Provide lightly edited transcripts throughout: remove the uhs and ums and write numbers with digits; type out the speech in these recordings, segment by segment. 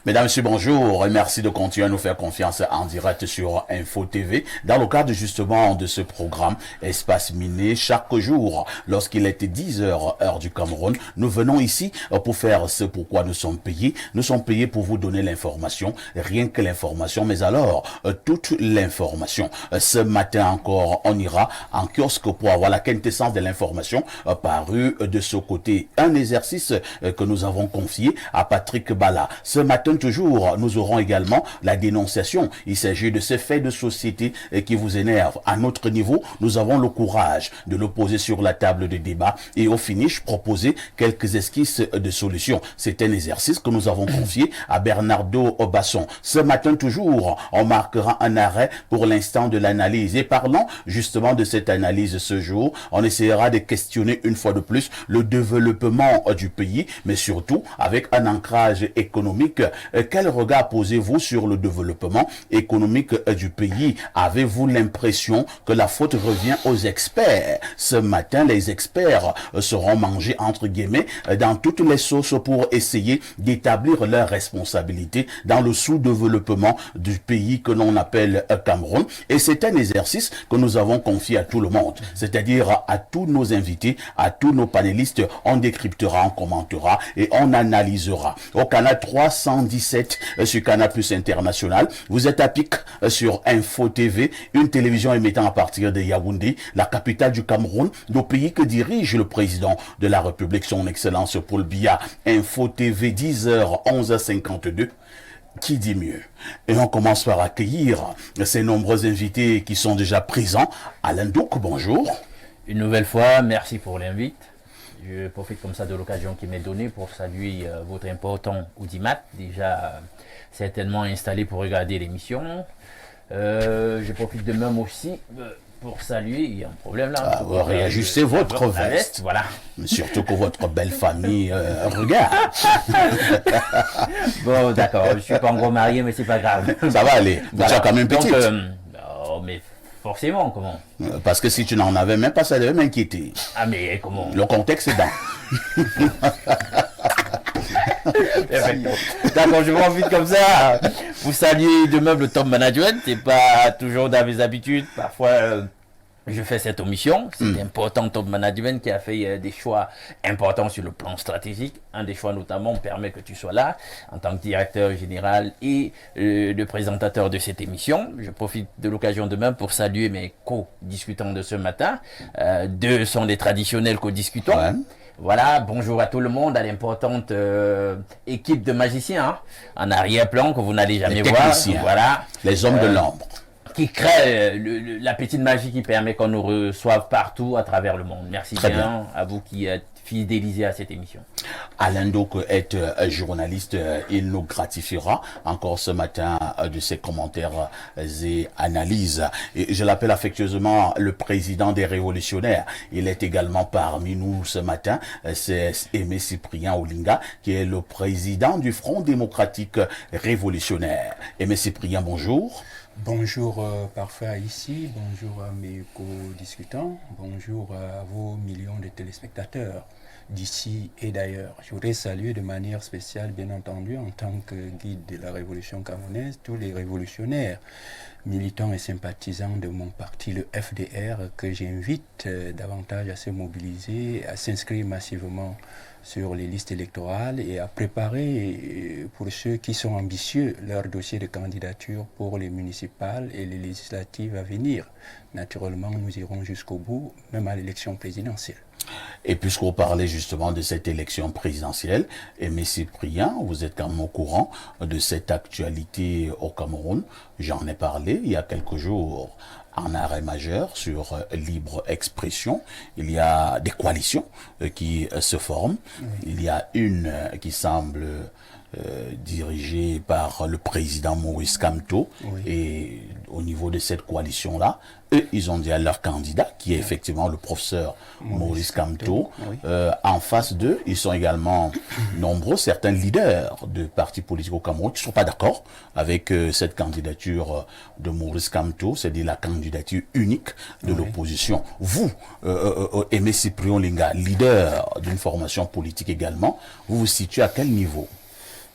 Mesdames, Messieurs, bonjour et merci de continuer à nous faire confiance en direct sur Info TV dans le cadre justement de ce programme Espace Miné. Chaque jour, lorsqu'il est 10 heures, heure du Cameroun, nous venons ici pour faire ce pourquoi nous sommes payés. Nous sommes payés pour vous donner l'information, rien que l'information, mais alors toute l'information. Ce matin encore, on ira en kiosque pour avoir la quintessence de l'information parue de ce côté. Un exercice que nous avons confié à Patrick Bala. Ce matin toujours, nous aurons également la dénonciation. Il s'agit de ces faits de société qui vous énervent. À notre niveau, nous avons le courage de le poser sur la table de débat et au finish, proposer quelques esquisses de solutions. C'est un exercice que nous avons confié à Bernardo Basson. Ce matin toujours, on marquera un arrêt pour l'instant de l'analyse. Et parlons justement de cette analyse ce jour, on essaiera de questionner une fois de plus le développement du pays, mais surtout avec un ancrage économique. Quel regard posez-vous sur le développement économique du pays? Avez-vous l'impression que la faute revient aux experts? Ce matin, les experts seront mangés entre guillemets dans toutes les sauces pour essayer d'établir leurs responsabilités dans le sous-développement du pays que l'on appelle Cameroun. Et c'est un exercice que nous avons confié à tout le monde, c'est-à-dire à tous nos invités, à tous nos panélistes. On décryptera, on commentera et on analysera. Au canal 317 sur Canal Plus International, vous êtes à pic sur Info TV, une télévision émettant à partir de Yaoundé, la capitale du Cameroun, le pays que dirige le président de la République, son Excellence Paul Biya. Info TV, 10h, 11h52. Qui dit mieux? Et on commence par accueillir ces nombreux invités qui sont déjà présents. Alain Douk, bonjour. Une nouvelle fois, merci pour l'invite. Je profite comme ça de l'occasion qui m'est donnée pour saluer votre important Audimat, déjà certainement installé pour regarder l'émission. Je profite de même aussi pour saluer, il y a un problème là. Réajustez votre veste. Voilà. Surtout que votre belle famille regarde. Bon, d'accord, je ne suis pas encore marié, mais c'est pas grave. Ça va aller. Vous êtes quand même petite. Oh, mais forcément, comment? Parce que si tu n'en avais même pas, ça devait m'inquiéter. Ah, mais comment? Le contexte est dans. D'accord, je profite comme ça. Vous saluez de même le top management. C'est pas toujours dans mes habitudes. Parfois, je fais cette omission. C'est important, top management qui a fait des choix importants sur le plan stratégique. Un des choix notamment permet que tu sois là en tant que directeur général et le présentateur de cette émission. Je profite de l'occasion de même pour saluer mes co-discutants de ce matin. Deux sont des traditionnels co-discutants. Ouais. Voilà, bonjour à tout le monde, à l'importante équipe de magiciens hein, en arrière-plan que vous n'allez jamais voir. Voilà. Les hommes de l'ombre. Qui crée la petite magie qui permet qu'on nous reçoive partout à travers le monde. Merci bien à vous qui êtes fidélisés à cette émission. Alain Douk est journaliste, il nous gratifiera encore ce matin de ses commentaires et analyses. Et je l'appelle affectueusement le président des révolutionnaires. Il est également parmi nous ce matin, c'est Aimé Cyprien Olinga, qui est le président du Front démocratique révolutionnaire. Aimé Cyprien, bonjour. Bonjour Parfait ici, bonjour à mes co-discutants, bonjour à vos millions de téléspectateurs d'ici et d'ailleurs. Je voudrais saluer de manière spéciale, bien entendu, en tant que guide de la révolution camerounaise, tous les révolutionnaires, militants et sympathisants de mon parti, le FDR, que j'invite davantage à se mobiliser, à s'inscrire massivement sur les listes électorales et à préparer pour ceux qui sont ambitieux leur dossier de candidature pour les municipales et les législatives à venir. Naturellement, nous irons jusqu'au bout, même à l'élection présidentielle. Et puisqu'on parlait justement de cette élection présidentielle, Aimé Cyprien, vous êtes quand même au courant de cette actualité au Cameroun. J'en ai parlé il y a quelques jours. En arrêt majeur sur libre expression, il y a des coalitions qui se forment. Oui. Il y a une qui semble dirigée par le président Maurice Kamto. Oui. Et au niveau de cette coalition-là, eux, ils ont dit à leur candidat, qui est effectivement le professeur Maurice Kamto. Oui. En face d'eux, ils sont également nombreux, certains leaders de partis politiques au Cameroun qui ne sont pas d'accord avec cette candidature de Maurice Kamto, c'est-à-dire la candidature unique de l'opposition. Vous, Aimé Cyprien Olinga, leader d'une formation politique également, vous vous situez à quel niveau?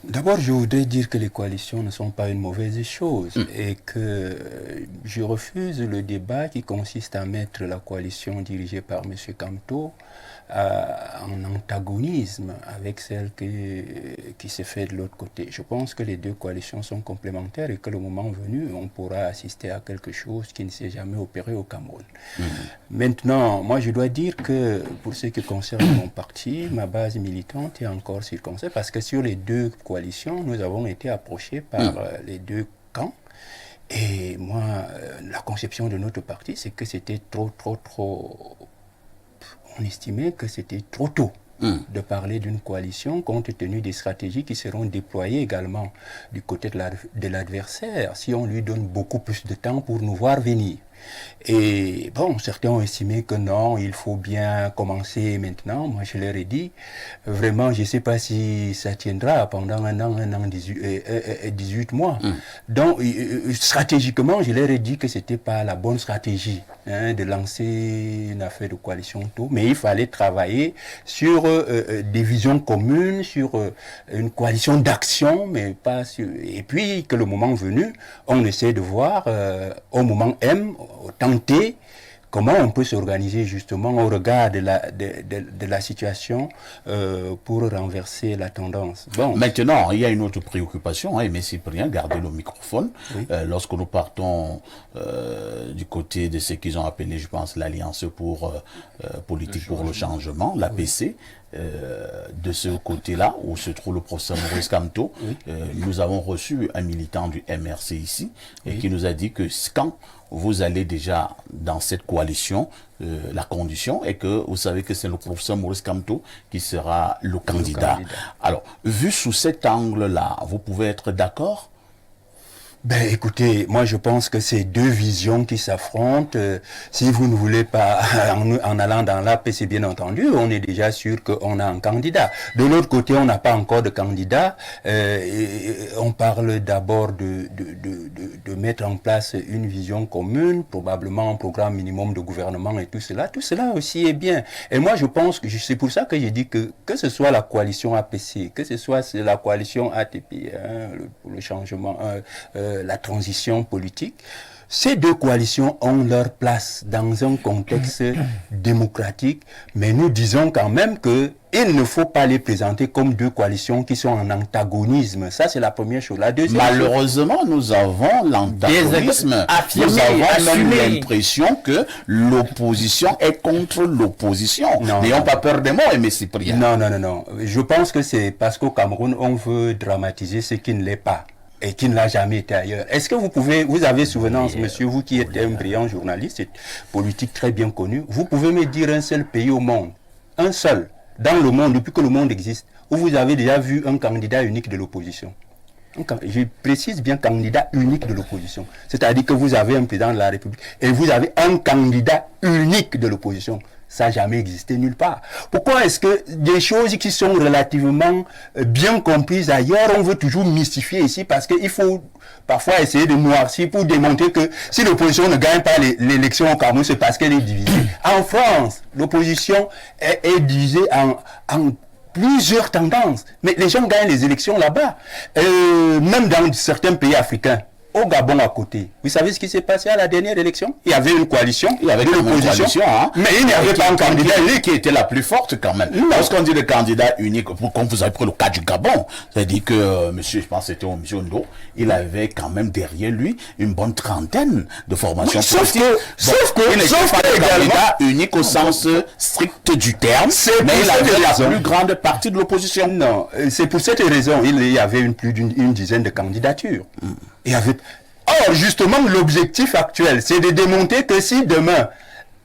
D'abord, je voudrais dire que les coalitions ne sont pas une mauvaise chose et que je refuse le débat qui consiste à mettre la coalition dirigée par M. Kamto en antagonisme avec celle qui s'est faite de l'autre côté. Je pense que les deux coalitions sont complémentaires et que le moment venu, on pourra assister à quelque chose qui ne s'est jamais opéré au Cameroun. Maintenant, moi je dois dire que pour ce qui concerne mon parti, ma base militante est encore circonspecte parce que sur les deux coalitions, nous avons été approchés par les deux camps. Et moi, la conception de notre parti, c'est que c'était trop... On estimait que c'était trop tôt de parler d'une coalition compte tenu des stratégies qui seront déployées également du côté de l'adversaire si on lui donne beaucoup plus de temps pour nous voir venir. Et bon, certains ont estimé que non, il faut bien commencer maintenant. Moi, je leur ai dit, vraiment, je ne sais pas si ça tiendra pendant un an, 18 mois. Donc, stratégiquement, je leur ai dit que ce n'était pas la bonne stratégie de lancer une affaire de coalition tôt, mais il fallait travailler sur des visions communes, sur une coalition d'action, mais pas sur... Et puis, que le moment venu, on essaie de voir au moment M, au temps T, comment on peut s'organiser justement au regard de la situation pour renverser la tendance. Bon. Maintenant, il y a une autre préoccupation, mais Cyprien, gardez le microphone. Oui. Lorsque nous partons du côté de ce qu'ils ont appelé, je pense, l'Alliance pour politique pour le changement, l'APC, de ce côté-là, où se trouve le professeur Maurice Kamto, nous avons reçu un militant du MRC ici, et qui nous a dit que quand vous allez déjà dans cette coalition, la condition est que vous savez que c'est le professeur Maurice Kamto qui sera le candidat. Alors, vu sous cet angle-là, vous pouvez être d'accord? Ben écoutez, moi je pense que c'est deux visions qui s'affrontent. Si vous ne voulez pas, en allant dans l'APC, bien entendu, on est déjà sûr qu'on a un candidat. De l'autre côté, on n'a pas encore de candidat. On parle d'abord de mettre en place une vision commune, probablement un programme minimum de gouvernement et tout cela. Tout cela aussi est bien. Et moi je pense que c'est pour ça que j'ai dit que ce soit la coalition APC, que ce soit la coalition ATP, pour le changement, la transition politique, ces deux coalitions ont leur place dans un contexte démocratique, mais nous disons quand même que il ne faut pas les présenter comme deux coalitions qui sont en antagonisme. Ça, c'est la première chose. La deuxième Malheureusement, nous avons l'antagonisme. Nous avons même l'impression que l'opposition est contre l'opposition. N'ayons pas peur des mots, M. Cyprien. Non. Je pense que c'est parce qu'au Cameroun, on veut dramatiser ce qui ne l'est pas et qui ne l'a jamais été ailleurs. Est-ce que vous avez souvenance, monsieur, vous qui êtes un brillant journaliste et politique très bien connu, vous pouvez me dire un seul pays au monde, un seul, dans le monde, depuis que le monde existe, où vous avez déjà vu un candidat unique de l'opposition? Je précise bien candidat unique de l'opposition. C'est-à-dire que vous avez un président de la République et vous avez un candidat unique de l'opposition. Ça n'a jamais existé nulle part. Pourquoi est-ce que des choses qui sont relativement bien comprises ailleurs, on veut toujours mystifier ici? Parce qu'il faut parfois essayer de noircir pour démontrer que si l'opposition ne gagne pas l'élection au Cameroun, c'est parce qu'elle est divisée. En France, l'opposition est divisée en plusieurs tendances. Mais les gens gagnent les élections là-bas. Même dans certains pays africains. Au Gabon à côté. Vous savez ce qui s'est passé à la dernière élection? Il y avait une coalition, il y avait une coalition, mais il n'y avait pas un candidat unique qui était la plus forte quand même. Lorsqu'on dit le candidat unique, comme vous avez pris le cas du Gabon, c'est-à-dire que monsieur, je pense que c'était M. Ndo, il avait quand même derrière lui une bonne trentaine de formations politiques. Sauf que il n'était pas le candidat unique au sens strict du terme, mais il avait la plus grande partie de l'opposition. Non, c'est pour cette raison, il y avait plus d'une dizaine de candidatures. Or, justement, l'objectif actuel, c'est de démontrer que si demain,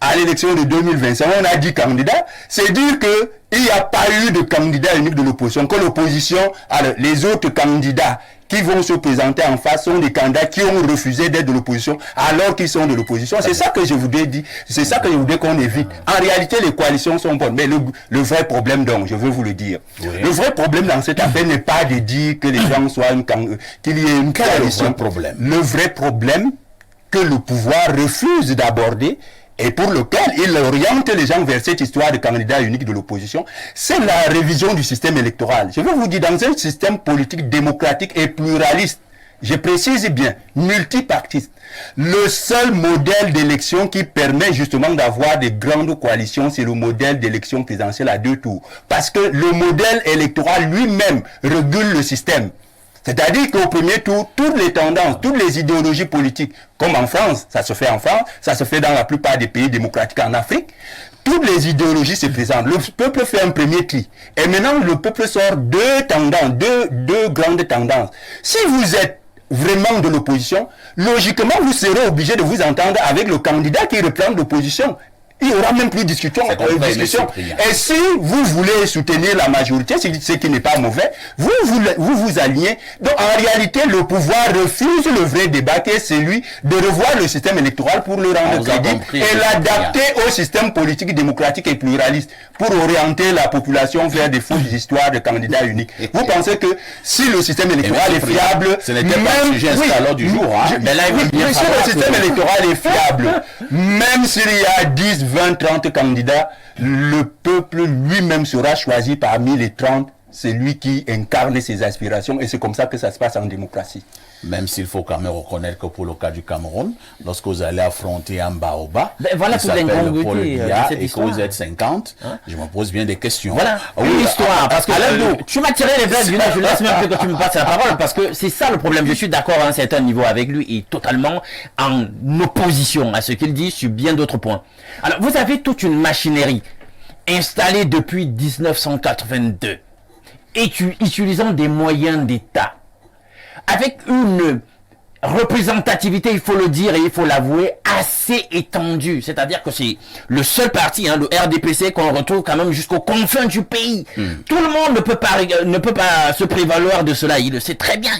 à l'élection de 2025, on a 10 candidats, c'est dire qu'il n'y a pas eu de candidat unique de l'opposition, que l'opposition, alors les autres candidats qui vont se présenter en face sont des candidats qui ont refusé d'être de l'opposition alors qu'ils sont de l'opposition. C'est ça que je voudrais dire, c'est ça que je voudrais qu'on évite. En réalité, les coalitions sont bonnes, mais le vrai problème, donc, je veux vous le dire, le vrai problème dans cette affaire n'est pas de dire que les gens soient qu'il y ait une coalition. Problème. Le vrai problème que le pouvoir refuse d'aborder et pour lequel il oriente les gens vers cette histoire de candidat unique de l'opposition, c'est la révision du système électoral. Je veux vous dire, dans un système politique démocratique et pluraliste, je précise bien, multipartiste, le seul modèle d'élection qui permet justement d'avoir des grandes coalitions, c'est le modèle d'élection présidentielle à 2 tours. Parce que le modèle électoral lui-même régule le système. C'est-à-dire qu'au premier tour, toutes les tendances, toutes les idéologies politiques, comme en France, ça se fait en France, ça se fait dans la plupart des pays démocratiques en Afrique, toutes les idéologies se présentent. Le peuple fait un premier tri. Et maintenant, le peuple sort deux tendances, deux grandes tendances. Si vous êtes vraiment de l'opposition, logiquement, vous serez obligé de vous entendre avec le candidat qui reprend l'opposition. Il n'y aura même plus de discussion. Et si vous voulez soutenir la majorité, ce qui n'est pas mauvais, vous alignez. Donc en réalité, le pouvoir refuse le vrai débat qui est celui de revoir le système électoral pour le rendre crédible et l'adapter au système politique démocratique et pluraliste pour orienter la population vers des fausses histoires de candidats uniques. Vous pensez que si le système électoral est fiable, ce n'était pas le sujet alors du jour. Mais là, si le système électoral est fiable, même s'il y a 10, 20, 30 candidats, le peuple lui-même sera choisi parmi les 30. C'est lui qui incarne ses aspirations et c'est comme ça que ça se passe en démocratie. Même s'il faut quand même reconnaître que pour le cas du Cameroun, lorsque vous allez affronter un Baoba, voilà qui s'appelle Paul Biya et que vous êtes 50, je me pose bien des questions. Voilà, une histoire, parce que tu m'as tiré les blagues, je laisse même que tu me passes la parole, parce que c'est ça le problème. Je suis d'accord à un certain niveau avec lui et totalement en opposition à ce qu'il dit sur bien d'autres points. Alors, vous avez toute une machinerie installée depuis 1982, utilisant des moyens d'État, avec une représentativité, il faut le dire et il faut l'avouer, assez étendue. C'est-à-dire que c'est le seul parti, le RDPC, qu'on retrouve quand même jusqu'aux confins du pays. Tout le monde ne peut pas se prévaloir de cela. Il le sait très bien,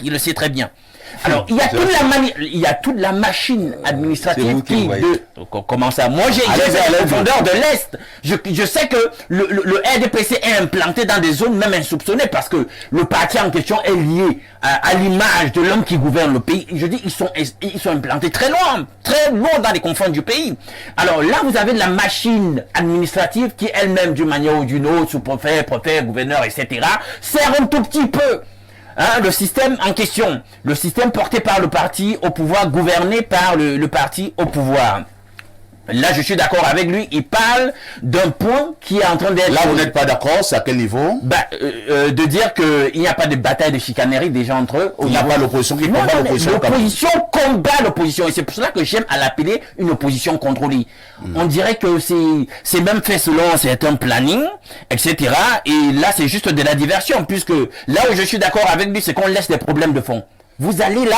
Alors, il y a toute la machine administrative comment ça? Moi, j'ai la profondeur de l'Est. Je sais que le RDPC est implanté dans des zones même insoupçonnées parce que le parti en question est lié à l'image de l'homme qui gouverne le pays. Je dis, ils sont implantés très loin dans les confins du pays. Alors là, vous avez la machine administrative qui elle-même, d'une manière ou d'une autre, sous-préfet, préfet, gouverneur, etc., sert un tout petit peu le système en question, le système porté par le parti au pouvoir, gouverné par le parti au pouvoir. Là, je suis d'accord avec lui. Il parle d'un point qui est en train d'être... Là, vous n'êtes pas d'accord? C'est à quel niveau? De dire qu'il n'y a pas de bataille de chicanerie déjà entre eux. Il n'y a pas l'opposition qui combat l'opposition. L'opposition combat l'opposition. Et c'est pour cela que j'aime à l'appeler une opposition contrôlée. On dirait que c'est même fait selon un certain planning, etc. Et là, c'est juste de la diversion. Puisque là où je suis d'accord avec lui, c'est qu'on laisse des problèmes de fond. Vous allez là...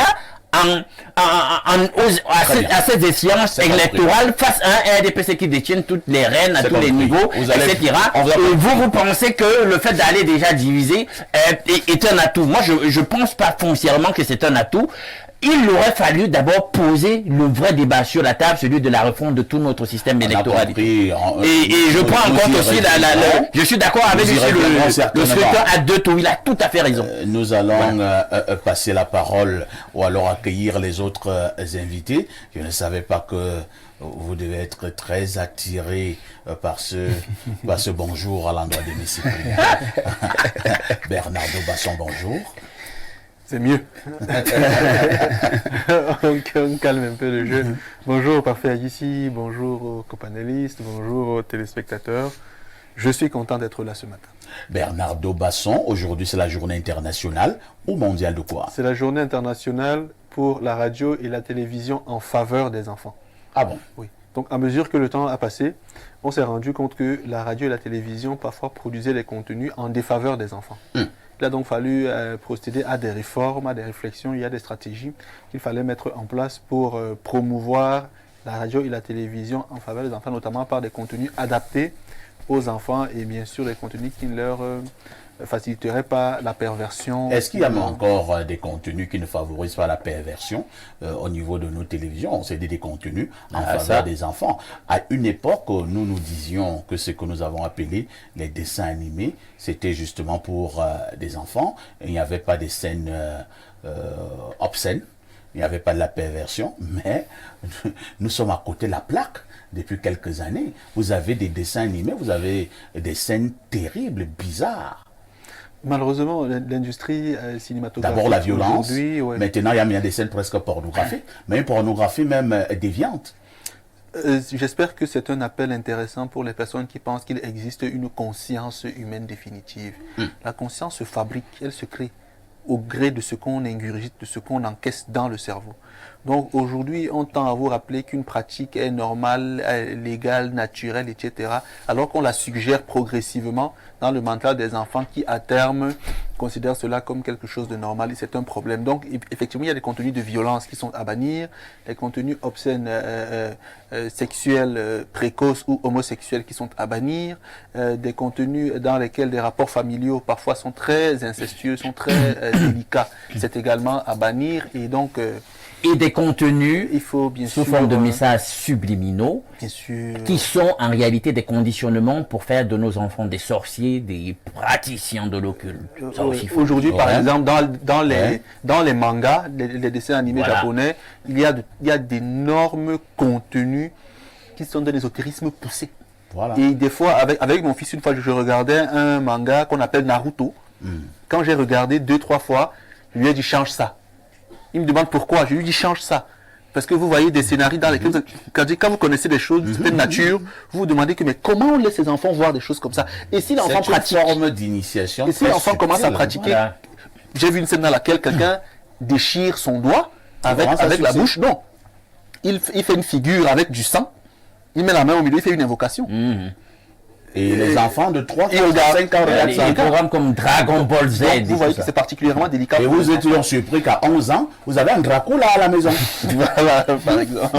à cette échéance électorale face à un RDPC qui détient toutes les rênes à tous les niveaux, etc. Et vous pensez que le fait d'aller déjà diviser est un atout. Moi, je pense pas foncièrement que c'est un atout. Il aurait fallu d'abord poser le vrai débat sur la table, celui de la refonte de tout notre système électoral. Et je prends en compte aussi je suis d'accord avec lui sur le scrutin à 2 tours. Il a tout à fait raison. Nous allons passer la parole ou alors accueillir les autres invités. Je ne savais pas que vous devez être très attiré par ce bonjour à l'endroit de mes Cypriens. Bernardo Basson, bonjour. C'est mieux. on calme un peu le jeu. Bonjour Parfait ici, bonjour aux copanélistes, bonjour aux téléspectateurs. Je suis content d'être là ce matin. Bernardo Basson, aujourd'hui c'est la journée internationale ou mondiale de quoi? C'est la journée internationale pour la radio et la télévision en faveur des enfants. Ah bon? Oui. Donc à mesure que le temps a passé, on s'est rendu compte que la radio et la télévision parfois produisaient des contenus en défaveur des enfants. Il a donc fallu procéder à des réformes, à des réflexions, il y a des stratégies qu'il fallait mettre en place pour promouvoir la radio et la télévision en faveur des enfants, notamment par des contenus adaptés aux enfants et bien sûr des contenus qui ne leur faciliteraient pas la perversion. Est-ce qu'il y a encore des contenus qui ne favorisent pas la perversion au niveau de nos télévisions? C'est des contenus en faveur des enfants. À une époque, nous disions que ce que nous avons appelé les dessins animés, c'était justement pour des enfants. Il n'y avait pas des scènes obscènes. il n'y avait pas de la perversion, mais nous sommes à côté de la plaque depuis quelques années. Vous avez des dessins animés, vous avez des scènes terribles, bizarres. Malheureusement, l'industrie cinématographique. D'abord la violence, ouais. maintenant il y a des scènes presque pornographiques, mais une pornographie même déviante. J'espère que c'est un appel intéressant pour les personnes qui pensent qu'il existe une conscience humaine définitive. La conscience se fabrique, elle se crée au gré de ce qu'on ingurgite, de ce qu'on encaisse dans le cerveau. Donc aujourd'hui, on tend à vous rappeler qu'une pratique est normale, légale, naturelle, etc. Alors qu'on la suggère progressivement dans le mental des enfants qui, à terme, considèrent cela comme quelque chose de normal et c'est un problème. Donc effectivement, il y a des contenus de violence qui sont à bannir, des contenus obscènes, sexuels précoces ou homosexuels qui sont à bannir, des contenus dans lesquels des rapports familiaux parfois sont très incestueux, sont très délicats. C'est également à bannir et donc... et des contenus il faut bien sous sûr, forme de messages subliminaux bien sûr, qui sont en réalité des conditionnements pour faire de nos enfants des sorciers, des praticiens de l'occulte. Ça aussi, faut aujourd'hui, le par dire. exemple, dans les mangas, les dessins animés Voilà. japonais, il y a d'énormes contenus qui sont d'un ésotérisme poussé. Voilà. Et des fois, avec mon fils, une fois, je regardais un manga qu'on appelle Naruto. Quand j'ai regardé 2-3 fois, je lui ai dit change ça. Il me demande pourquoi. Je lui dis change ça. Parce que vous voyez des scénarios dans lesquels, quand vous connaissez des choses de certaine nature, vous vous demandez que mais comment on laisse ses enfants voir des choses comme ça? Et si l'enfant C'est une pratique, forme d'initiation. et si très l'enfant commence à subtile. pratiquer, Voilà. j'ai vu une scène dans laquelle quelqu'un déchire son doigt avec Comment ça la succède? bouche. Non. Il fait une figure avec du sang. Il met la main au milieu, il fait une invocation. Et les enfants de 3, Et 4, regarde, 5 ans regardent Les ça. programmes comme Dragon Ball Z. Donc, et vous voyez tout que ça. c'est particulièrement délicat. Et pour vous les êtes enfants. toujours surpris qu'à 11 ans, vous avez un Dracula à la maison. Voilà, par exemple.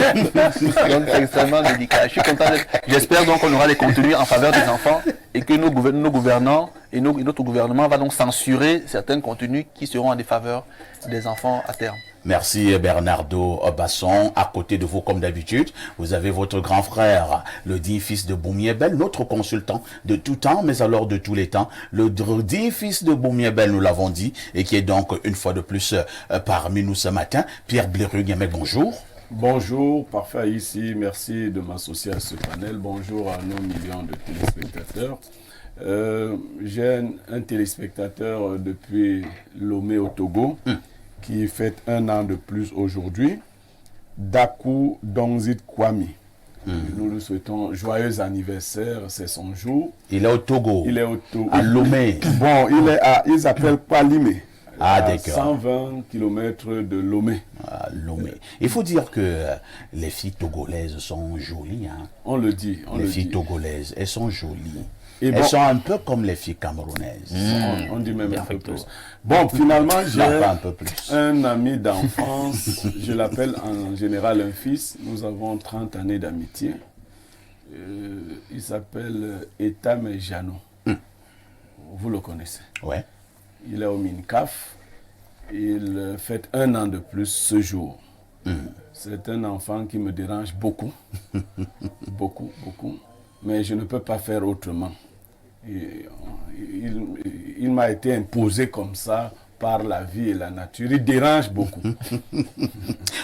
Donc c'est extrêmement délicat. Je suis content d'être. J'espère donc qu'on aura des contenus en faveur des enfants et que nos gouvernants et notre gouvernement va donc censurer certains contenus qui seront en défaveur des enfants à terme. Merci Bernardo Basson. À côté de vous, comme d'habitude, vous avez votre grand frère, le digne fils de Boumiebel, notre consultant de tout temps, mais alors de tous les temps. Le digne fils de Boumiebel, nous l'avons dit, et qui est donc une fois de plus parmi nous ce matin. Pierre Blérug-Guémec, bonjour. Bonjour, parfait ici, merci de m'associer à ce panel. Bonjour à nos millions de téléspectateurs. J'ai un téléspectateur depuis Lomé au Togo qui fête 1 an de plus aujourd'hui. Dakou Dongzit Kwame. Nous lui souhaitons joyeux anniversaire, c'est son jour. Il est au Togo, Il est au Togo. à Lomé. Bon, il est à, ils appellent Palimé. Ah, à d'accord. 120 km de Lomé. À Lomé. Il faut dire que les filles togolaises sont jolies. Hein. On le dit, on Les le filles dit. togolaises, elles sont jolies. Et Elles bon- sont un peu comme les filles camerounaises. On dit même un peu Perfecto. plus. Bon, finalement, j'ai Non, pas un peu plus. un ami d'enfance, je l'appelle en général un fils. Nous avons 30 années d'amitié. Il s'appelle Etam Jano. Vous le connaissez. Ouais. Il est au MINCAF. Il fête 1 an de plus ce jour. C'est un enfant qui me dérange beaucoup. Beaucoup, beaucoup. Mais je ne peux pas faire autrement. Et, il m'a été imposé comme ça par la vie et la nature. Il dérange beaucoup.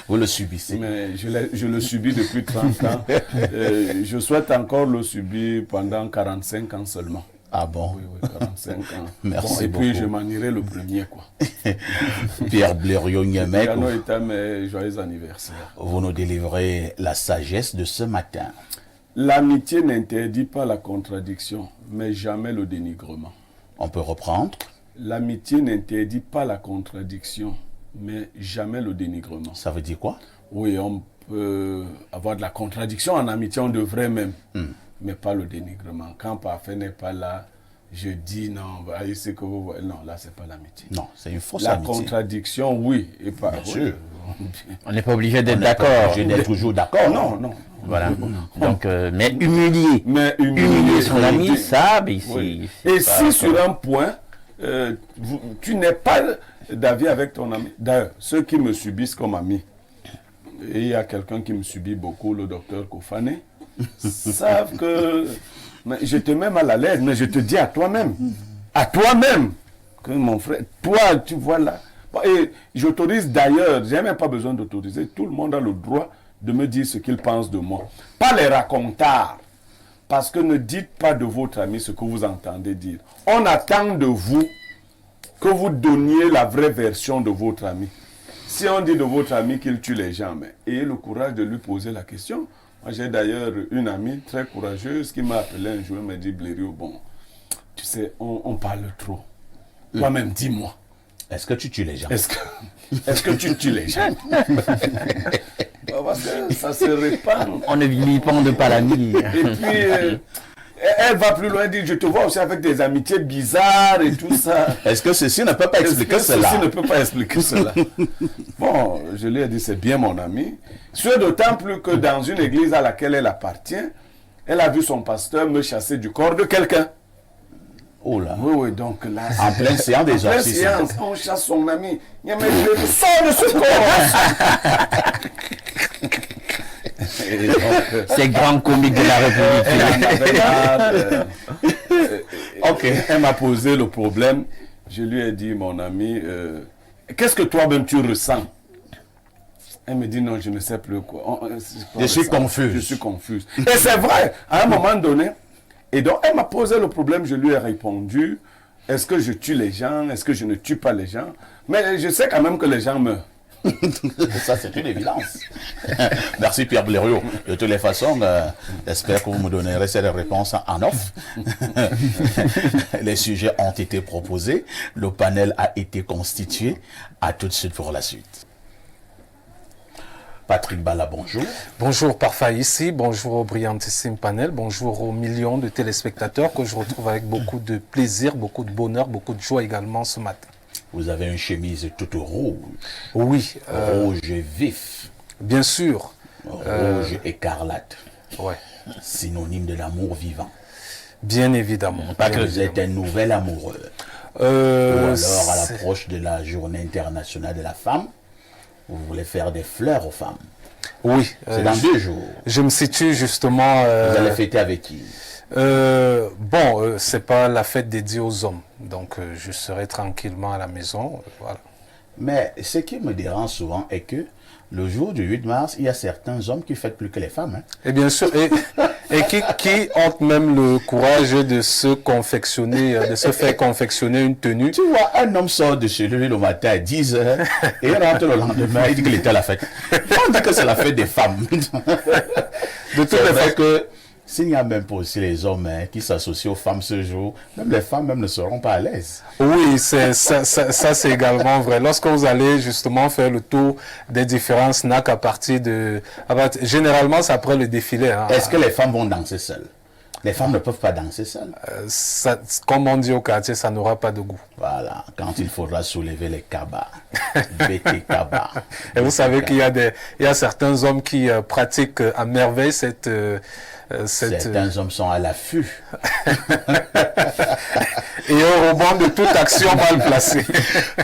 Vous le subissez. Mais je le subis depuis 30 ans. Je souhaite encore le subir pendant 45 ans seulement. Ah bon? Oui, oui, 45 ans. Merci Et puis beaucoup. je m'en irai le premier, quoi. Pierre Blériot-Guémec, Jano Etam, joyeux anniversaire. vous nous délivrez la sagesse de ce matin. L'amitié n'interdit pas la contradiction, mais jamais le dénigrement. On peut reprendre. L'amitié n'interdit pas la contradiction, mais jamais le dénigrement. Ça veut dire quoi? Oui, on peut avoir de la contradiction en amitié, on devrait même, mais pas le dénigrement. Quand parfait n'est pas là, je dis non, voyez ce que vous voyez. Non, là, c'est pas l'amitié. Non, c'est une fausse La amitié. contradiction, oui, et pas. Bien oui. sûr. On n'est pas obligé On d'être n'est pas d'accord. obligé d'être toujours d'accord. Non, non. Voilà. Donc, mais humilier. Mais Humilier son ami, oui. ça, mais Oui. c'est Et pas si sur correct. un point, tu n'es pas d'avis avec ton ami, d'ailleurs, ceux qui me subissent comme ami, et il y a quelqu'un qui me subit beaucoup, le docteur Kofane, savent que mais je te mets mal à l'aise, mais je te dis à toi-même, que mon frère, toi, tu vois là, Et j'autorise d'ailleurs, j'ai même pas besoin d'autoriser, tout le monde a le droit de me dire ce qu'il pense de moi. Pas les racontards. Parce que ne dites pas de votre ami ce que vous entendez dire. On attend de vous que vous donniez la vraie version de votre ami. Si on dit de votre ami qu'il tue les gens, mais ayez le courage de lui poser la question. Moi, j'ai d'ailleurs une amie très courageuse qui m'a appelé un jour et m'a dit, Blériot, bon, tu sais, on parle trop. Toi-même, dis-moi. Est-ce que tu tues les gens? Est-ce que tu tues les gens? Parce que ça se répand. On ne vilipende pas l'ami. Et puis, elle va plus loin, dit, je te vois aussi avec des amitiés bizarres et tout ça. Est-ce que ceci ne peut pas expliquer cela? Ceci ne peut pas expliquer cela. Bon, je lui ai dit, c'est bien mon ami. Ce d'autant plus que dans une église à laquelle elle appartient, elle a vu son pasteur me chasser du corps de quelqu'un. Oh là. Oui, donc là... En pleine séance des En pleine séance, on chasse son ami. Il y a même le sort de ce corps. C'est grand comique de la République. Ok, elle m'a posé le problème. Je lui ai dit, mon ami, qu'est-ce que toi-même tu ressens? Elle me dit, non, je ne sais plus quoi. Je suis confuse. Je suis confuse. Et c'est vrai, à un moment donné. Et donc, elle m'a posé le problème, je lui ai répondu, est-ce que je tue les gens? Est-ce que je ne tue pas les gens? Mais je sais quand même que les gens meurent. Ça, c'est une évidence. Merci Pierre Blériot. De toutes les façons, j'espère que vous me donnerez cette réponse en off. Les sujets ont été proposés. Le panel a été constitué. À tout de suite pour la suite. Patrick Bala, bonjour. Bonjour Parfait ici, bonjour au brillantissime panel, bonjour aux millions de téléspectateurs que je retrouve avec beaucoup de plaisir, beaucoup de bonheur, beaucoup de joie également ce matin. Vous avez une chemise toute rouge. Oui. Rouge vif. Bien sûr. Rouge écarlate. Ouais. Synonyme de l'amour vivant. Bien évidemment. Pas bien que vous êtes un nouvel amoureux. Ou alors à l'approche de la journée internationale de la femme, vous voulez faire des fleurs aux femmes. Oui. C'est dans 2 jours. Je me situe justement... Vous allez fêter avec qui? C'est pas la fête dédiée aux hommes. Donc, je serai tranquillement à la maison. Voilà. Mais ce qui me dérange souvent est que le jour du 8 mars, il y a certains hommes qui fêtent plus que les femmes. Hein. Et bien sûr, et qui ont même le courage de se confectionner, de se faire confectionner une tenue. Tu vois, un homme sort de chez lui le matin à 10 h et il rentre le lendemain, il dit qu'il était à la fête. On dit que c'est la fête des femmes. De toutes les façons que s'il n'y a même pas aussi les hommes qui s'associent aux femmes ce jour, même les femmes même ne seront pas à l'aise. Oui, ça c'est également vrai. Lorsque vous allez justement faire le tour des différents snacks généralement c'est après le défilé. Hein. Est-ce que les femmes vont danser seules? Les femmes ne peuvent pas danser seules. Comme on dit au quartier, ça n'aura pas de goût. Voilà, quand il faudra soulever les cabas, BT cabas. Et vous savez qu'il y a certains hommes qui pratiquent à merveille certains hommes sont à l'affût. Et au rebond de toute action mal placée.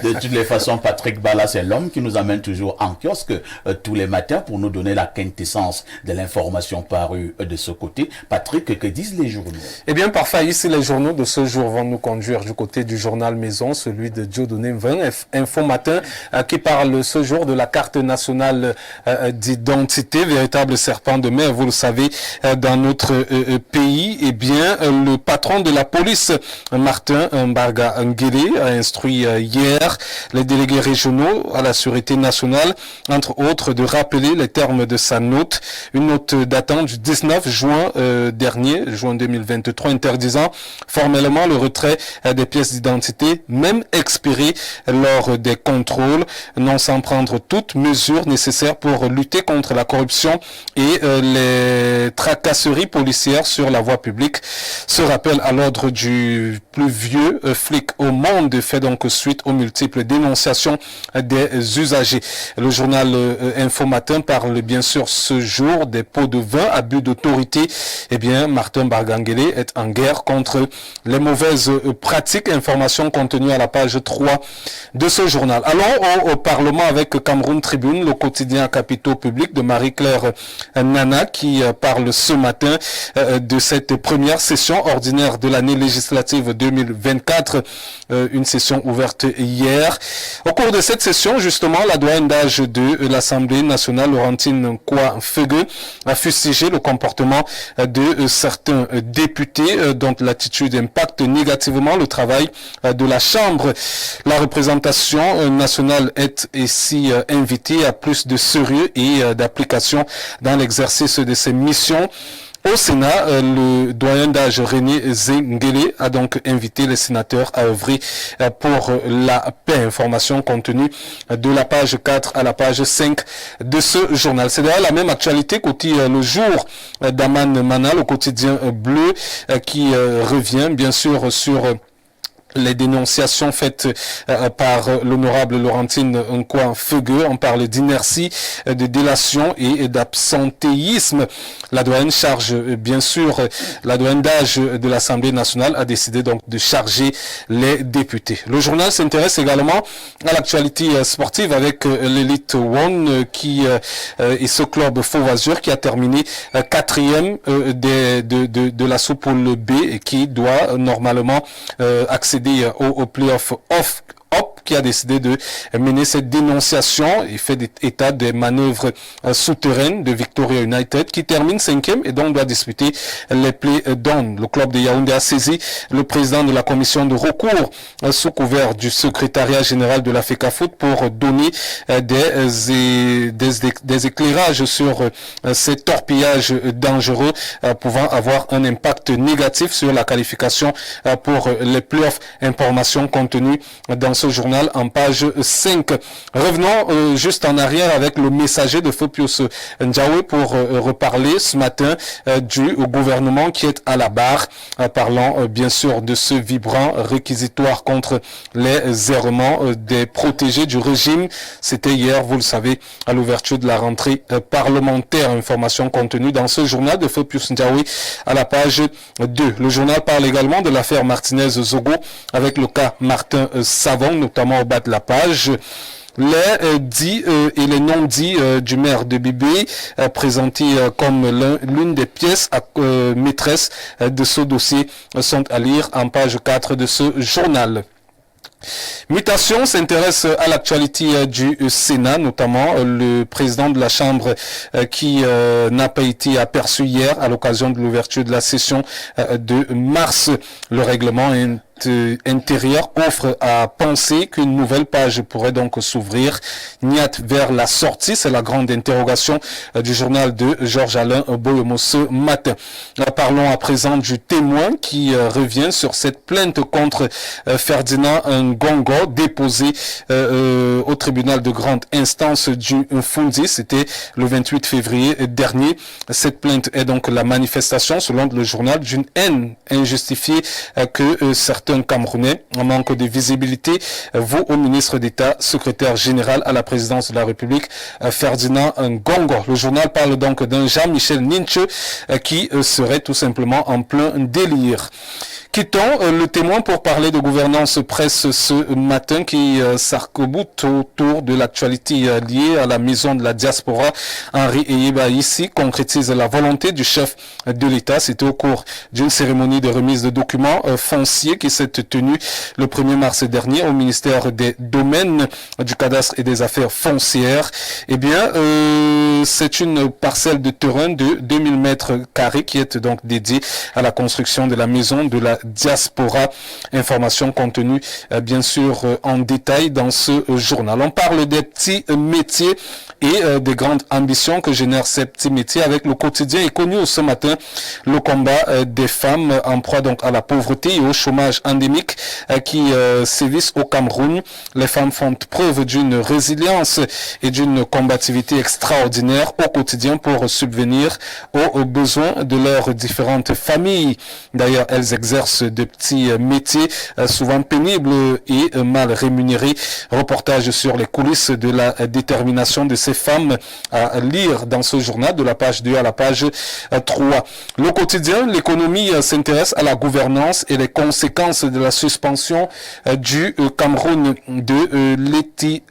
De toutes les façons, Patrick Bala, c'est l'homme qui nous amène toujours en kiosque tous les matins pour nous donner la quintessence de l'information parue de ce côté. Patrick, que disent les journaux? Eh bien, parfait. Ici, les journaux de ce jour vont nous conduire du côté du journal Maison, celui de Dieudonné Mvin, Info Matin, qui parle ce jour de la carte nationale d'identité, véritable serpent de mer, vous le savez, dans notre pays. Eh bien, le patron de la police, Martin Mbarga-Nguélé, a instruit hier les délégués régionaux à la sûreté nationale, entre autres, de rappeler les termes de sa note, une note datant du 19 juin dernier, juin 2023, interdisant formellement le retrait des pièces d'identité, même expirées lors des contrôles, non sans prendre toutes mesures nécessaires pour lutter contre la corruption et les tracasseries policières sur la voie publique. Ce rappel à l'ordre du plus vieux flic au monde fait donc suite aux multiples dénonciations des usagers. Le journal Info Matin parle bien sûr ce jour des pots de vin, abus d'autorité. Eh bien, Martin Mbarga-Nguélé est en guerre contre les mauvaises pratiques. Information contenue à la page 3 de ce journal. Allons au Parlement avec Cameroun Tribune, le quotidien à capitaux publics de Marie-Claire Nana qui parle ce matin matin de cette première session ordinaire de l'année législative 2024, une session ouverte hier. Au cours de cette session, justement, la doyenne d'âge de l'Assemblée nationale, Laurentine Nkwa-Fegue, a fustigé le comportement de certains députés dont l'attitude impacte négativement le travail de la Chambre. La représentation nationale est ici invitée à plus de sérieux et d'application dans l'exercice de ses missions. Au Sénat, le doyen d'âge René Zengele a donc invité les sénateurs à œuvrer pour la paix. Information contenue de la page 4 à la page 5 de ce journal. C'est d'ailleurs la même actualité côté le jour d'Aman Mana, le quotidien bleu, qui revient bien sûr sur les dénonciations faites par l'honorable Laurentine Nkwa-Fegue. On parle d'inertie, de délation et d'absentéisme. La doyenne charge, bien sûr, la doyenne d'âge de l'Assemblée nationale a décidé donc de charger les députés. Le journal s'intéresse également à l'actualité sportive avec l'Elite One qui est ce club Fauve-Azur qui a terminé quatrième de la sous-poule B et qui doit normalement accéder au play-off qui a décidé de mener cette dénonciation et fait état des manœuvres souterraines de Victoria United qui termine 5e et donc doit disputer les play-downs. Le club de Yaoundé a saisi le président de la commission de recours sous couvert du secrétariat général de la FECAFOOT pour donner des éclairages sur ces torpillages dangereux pouvant avoir un impact négatif sur la qualification pour les play-offs. Informations contenues dans ce journal en page 5. Revenons juste en arrière avec le messager de Fopius Ndiawe pour reparler ce matin du gouvernement qui est à la barre, parlant bien sûr de ce vibrant réquisitoire contre les errements des protégés du régime. C'était hier, vous le savez, à l'ouverture de la rentrée parlementaire. Information contenue dans ce journal de Fopius Ndiawe à la page 2. Le journal parle également de l'affaire Martinez-Zogo avec le cas Martin Savon, notamment au bas de la page. Les dits et les non-dits du maire de Bibé présentés comme l'une des pièces maîtresses de ce dossier sont à lire en page 4 de ce journal. Mutation s'intéresse à l'actualité du Sénat, notamment le président de la Chambre qui n'a pas été aperçu hier à l'occasion de l'ouverture de la session de mars. Le règlement intérieur offre à penser qu'une nouvelle page pourrait donc s'ouvrir. Niat vers la sortie, c'est la grande interrogation du journal de Georges-Alain Boyomo ce matin. Parlons à présent du témoin qui revient sur cette plainte contre Ferdinand Ngongo déposée au tribunal de grande instance du Fundi. C'était le 28 février dernier. Cette plainte est donc la manifestation, selon le journal, d'une haine injustifiée que certains Camerounais, en manque de visibilité, vaut au ministre d'État, secrétaire général à la présidence de la République, Ferdinand Ngongo. Le journal parle donc d'un Jean-Michel Ninche qui serait tout simplement en plein délire. Quittons le témoin pour parler de gouvernance presse ce matin qui s'arc-boute autour de l'actualité liée à la maison de la diaspora. Henri Eyeba ici concrétise la volonté du chef de l'État. C'était au cours d'une cérémonie de remise de documents fonciers qui s'est tenue le 1er mars dernier au ministère des Domaines, du Cadastre et des Affaires foncières. Eh bien, c'est une parcelle de terrain de 2000 mètres carrés qui est donc dédiée à la construction de la maison de la diaspora. Information contenue bien sûr en détail dans ce journal. On parle des petits métiers et des grandes ambitions que génèrent ces petits métiers avec le quotidien Econews ce matin. Le combat des femmes en proie donc à la pauvreté et au chômage endémique qui sévissent au Cameroun. Les femmes font preuve d'une résilience et d'une combativité extraordinaire au quotidien pour subvenir aux besoins de leurs différentes familles. D'ailleurs, elles exercent exercent de petits métiers souvent pénibles et mal rémunérés. Reportage sur les coulisses de la détermination de ces femmes à lire dans ce journal de la page 2 à la page 3. Le quotidien, l'économie s'intéresse à la gouvernance et les conséquences de la suspension du Cameroun de l'ITIE.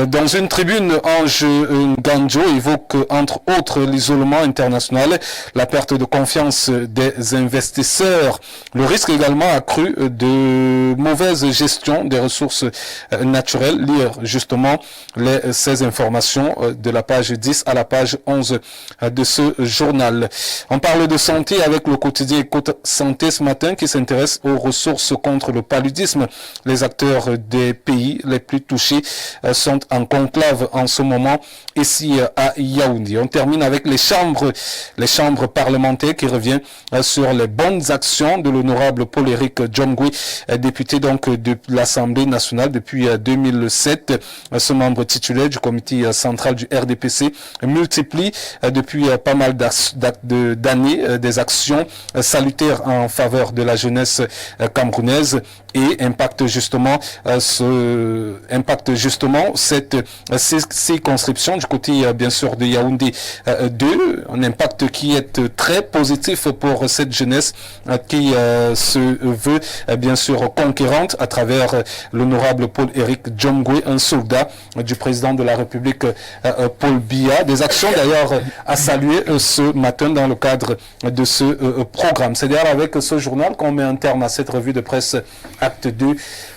Dans une tribune, Ange Nganjo évoque entre autres l'isolement international, la perte de confiance des investisseurs, le risque également accru de mauvaise gestion des ressources naturelles. Lire justement ces informations de la page 10 à la page 11 de ce journal. On parle de santé avec le quotidien Écoute Santé ce matin qui s'intéresse aux ressources contre le paludisme. Les acteurs des pays les plus touchés sont en conclave en ce moment ici à Yaoundé. On termine avec les chambres parlementaires qui revient sur les bonnes actions de l'honorable Paul-Éric Djomgui, député donc de l'Assemblée nationale depuis 2007. Ce membre titulaire du comité central du RDPC multiplie depuis pas mal d'années des actions salutaires en faveur de la jeunesse camerounaise et impacte justement cette circonscription du côté bien sûr de Yaoundé 2, un impact qui est très positif pour cette jeunesse qui se veut bien sûr conquérante à travers l'honorable Paul-Éric Djomgui, un soldat du président de la République Paul Biya. Des actions d'ailleurs à saluer ce matin dans le cadre de ce programme. C'est d'ailleurs avec ce journal qu'on met un terme à cette revue de presse Acte 2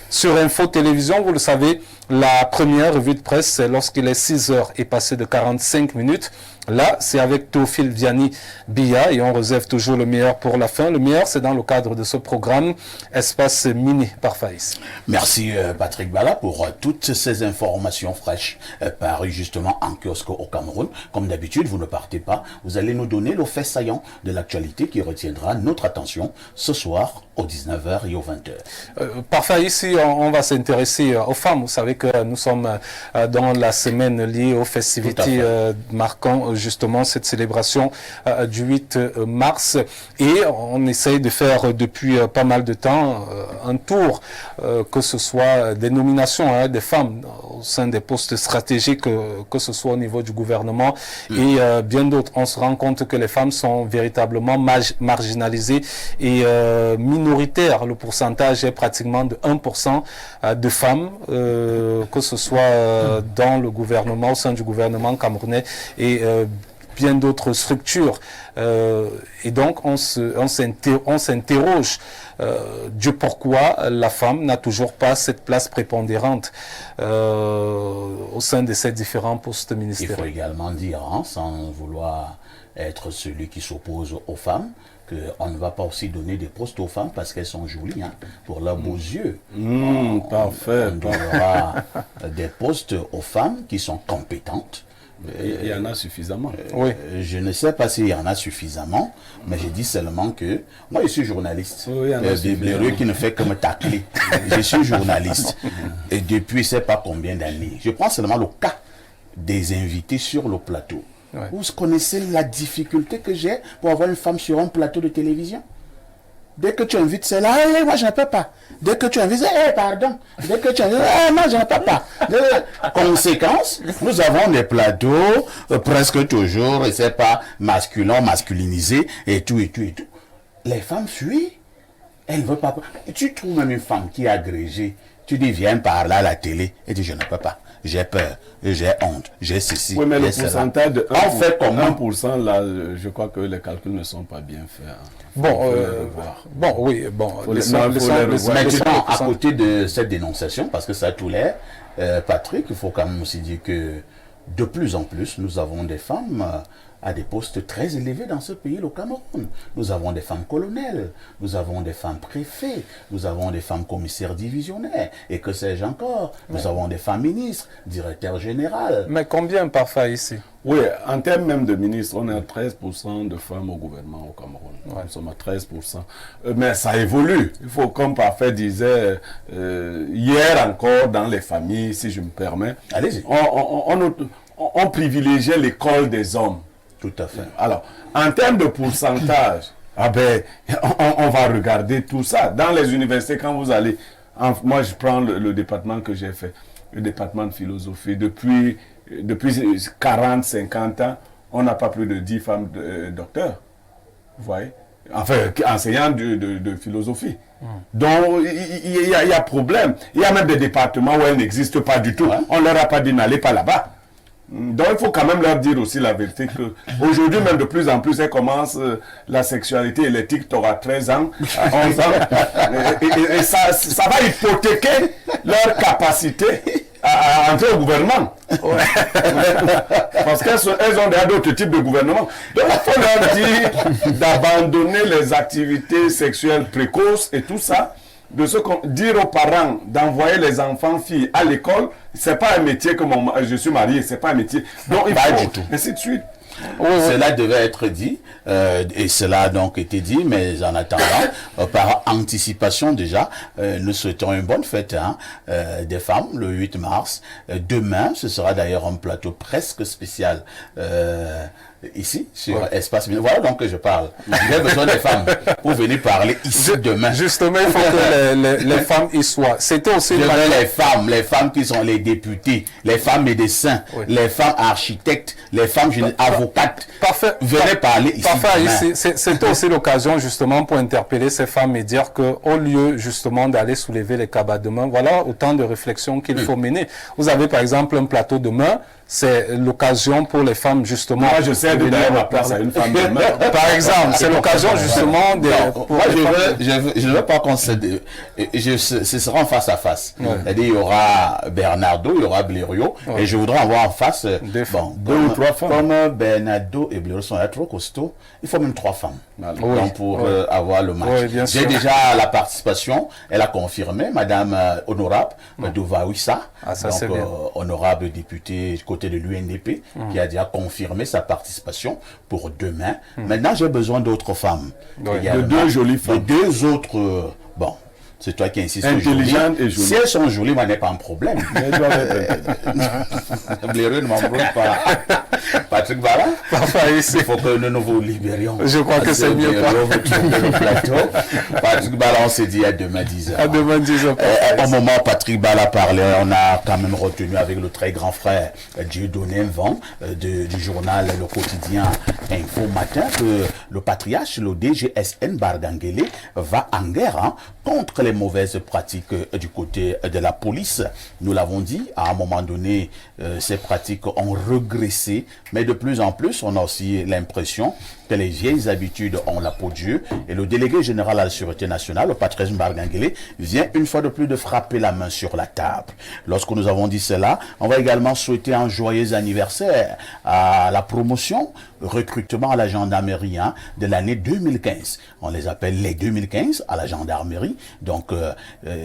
sur Info Télévision. Vous le savez, la première revue de presse, c'est lorsqu'il est 6 heures et passé de 45 minutes. Là, c'est avec Théophile Vianney Biya et on réserve toujours le meilleur pour la fin. Le meilleur, c'est dans le cadre de ce programme Espace Mini par Faïs. Merci Patrick Bala pour toutes ces informations fraîches parues justement en kiosque au Cameroun. Comme d'habitude, vous ne partez pas. Vous allez nous donner le fait saillant de l'actualité qui retiendra notre attention ce soir aux 19h et aux 20h. Parfait, ici on va s'intéresser aux femmes. Vous savez que nous sommes dans la semaine liée aux festivités marquant justement cette célébration du 8 mars et on essaye de faire depuis pas mal de temps un tour, que ce soit des nominations des femmes au sein des postes stratégiques, que ce soit au niveau du gouvernement et bien d'autres. On se rend compte que les femmes sont véritablement marginalisées et minoritaires. Le pourcentage est pratiquement de 1% de femmes, que ce soit dans le gouvernement, au sein du gouvernement camerounais et bien d'autres structures. Et donc on s'interroge du pourquoi la femme n'a toujours pas cette place prépondérante au sein de ces différents postes ministériels. Il faut également dire, sans vouloir être celui qui s'oppose aux femmes, qu'on ne va pas aussi donner des postes aux femmes parce qu'elles sont jolies, pour leurs beaux yeux. Parfait. On donnera des postes aux femmes qui sont compétentes. Il y en a suffisamment. Oui. Je ne sais pas s'il y en a suffisamment, mais je dis seulement que moi je suis journaliste. Oui, il y en a Bléreux qui ne fait que me tacler. Je suis journaliste. Et depuis je ne sais pas combien d'années. Je prends seulement le cas des invités sur le plateau. Ouais. Vous connaissez la difficulté que j'ai pour avoir une femme sur un plateau de télévision? Dès que tu invites celle-là, moi je ne peux pas. Dès que tu invites, pardon. Dès que tu invites, moi je ne peux pas. Conséquence, nous avons des plateaux presque toujours, et c'est pas masculin, masculinisé, et tout, et tout, et tout. Les femmes fuient. Elles ne veulent pas. Tu trouves même une femme qui est agrégée. Tu dis, viens par là à la télé. Et dis, je ne peux pas. J'ai peur, j'ai honte, j'ai ceci. Oui, mais le pourcentage de 1%, on fait comment? 1% là, je crois que les calculs ne sont pas bien faits. Maintenant, à côté de cette dénonciation, parce que ça a tout l'air, Patrick, il faut quand même aussi dire que de plus en plus, nous avons des femmes à des postes très élevés dans ce pays, le Cameroun. Nous avons des femmes colonels, nous avons des femmes préfets, nous avons des femmes commissaires divisionnaires, et que sais-je encore, nous avons des femmes ministres, directeurs généraux. Mais combien parfois ici? Oui, en termes même de ministres, on est à 13% de femmes au gouvernement au Cameroun. Ouais. Nous sommes à 13%. Mais ça évolue. Il faut, comme Parfait disait hier encore dans les familles, si je me permets, allez-y. On privilégiait l'école des hommes. Tout à fait. Alors, en termes de pourcentage, ah ben, on va regarder tout ça. Dans les universités, quand vous allez, moi je prends le département que j'ai fait, le département de philosophie, depuis 40, 50 ans, on n'a pas plus de 10 femmes docteurs. Vous voyez? Enfin, enseignants de philosophie. Donc, il y a problème. Il y a même des départements où elles n'existent pas du tout. On leur a pas dit n'allez pas là-bas. Donc, il faut quand même leur dire aussi la vérité que aujourd'hui, même de plus en plus, elles commencent la sexualité et l'éthique. Tu auras 13 ans, 11 ans. Et ça va hypothéquer leur capacité à entrer au gouvernement. Parce qu'elles ont déjà d'autres types de gouvernement. Donc, il faut leur dire d'abandonner les activités sexuelles précoces et tout ça. Dire aux parents d'envoyer les enfants filles à l'école, c'est pas un métier comme je suis marié, c'est pas un métier. Donc il Pas faut, du tout. ainsi de suite. Cela devait être dit, et cela a donc été dit, mais en attendant, par anticipation déjà, nous souhaitons une bonne fête des femmes le 8 mars. Demain, ce sera d'ailleurs un plateau presque spécial ici, sur Espace Mine. Voilà donc que je parle. J'ai besoin des femmes pour venir parler ici demain. Justement, il faut que les femmes y soient. C'était aussi Je veux les femmes qui sont les députés, les femmes médecins, les femmes architectes, les femmes avocates. Parfait. Venez parler ici. Parfait. C'était aussi l'occasion justement pour interpeller ces femmes et dire que au lieu justement d'aller soulever les cabas demain, voilà autant de réflexions qu'il faut mener. Vous avez par exemple un plateau demain. C'est l'occasion pour les femmes justement. Moi, je sais de donner ma place à une femme demain. Par exemple, c'est l'occasion justement de. Moi, je ne veux pas qu'on se. Ce sera en face à face. C'est-à-dire, il y aura Bernardo, il y aura Blériot, et je voudrais avoir en face deux ou trois femmes. Comme Bernardo et Blériot sont là trop costauds, il faut même 3 femmes. Donc, pour avoir le match. J'ai déjà la participation, elle a confirmé, Madame Honorable Douvaouissa, donc honorable députée côté de l'UNDP, qui a déjà confirmé sa participation pour demain. Maintenant, j'ai besoin d'autres femmes. De 2 jolies femmes. De 2 autres... bon, c'est toi qui insistes. Intelligentes et jolies. Si elles sont jolies, moi, n'est pas un problème. Blériot ne m'embrouille pas. Patrick Bala, il faut que nous nous libérions. Je crois que c'est mieux pas. Le plateau. Patrick Bala, on s'est dit à demain 10h. À demain 10h. Au moment où Patrick Bala parlait, on a quand même retenu avec le très grand frère Dieudonné Mvan du journal Le Quotidien Info Matin que le patriarche, le DGSN Bargangele, va en guerre contre les mauvaises pratiques du côté de la police. Nous l'avons dit, à un moment donné, ces pratiques ont régressé, mais de plus en plus, on a aussi l'impression que les vieilles habitudes ont la peau dure. Et le délégué général à la Sûreté nationale, le patriarche Bargangele, vient une fois de plus de frapper la main sur la table. Lorsque nous avons dit cela, on va également souhaiter un joyeux anniversaire à la promotion, recrutement à la gendarmerie de l'année 2015. On les appelle les 2015 à la gendarmerie. Donc,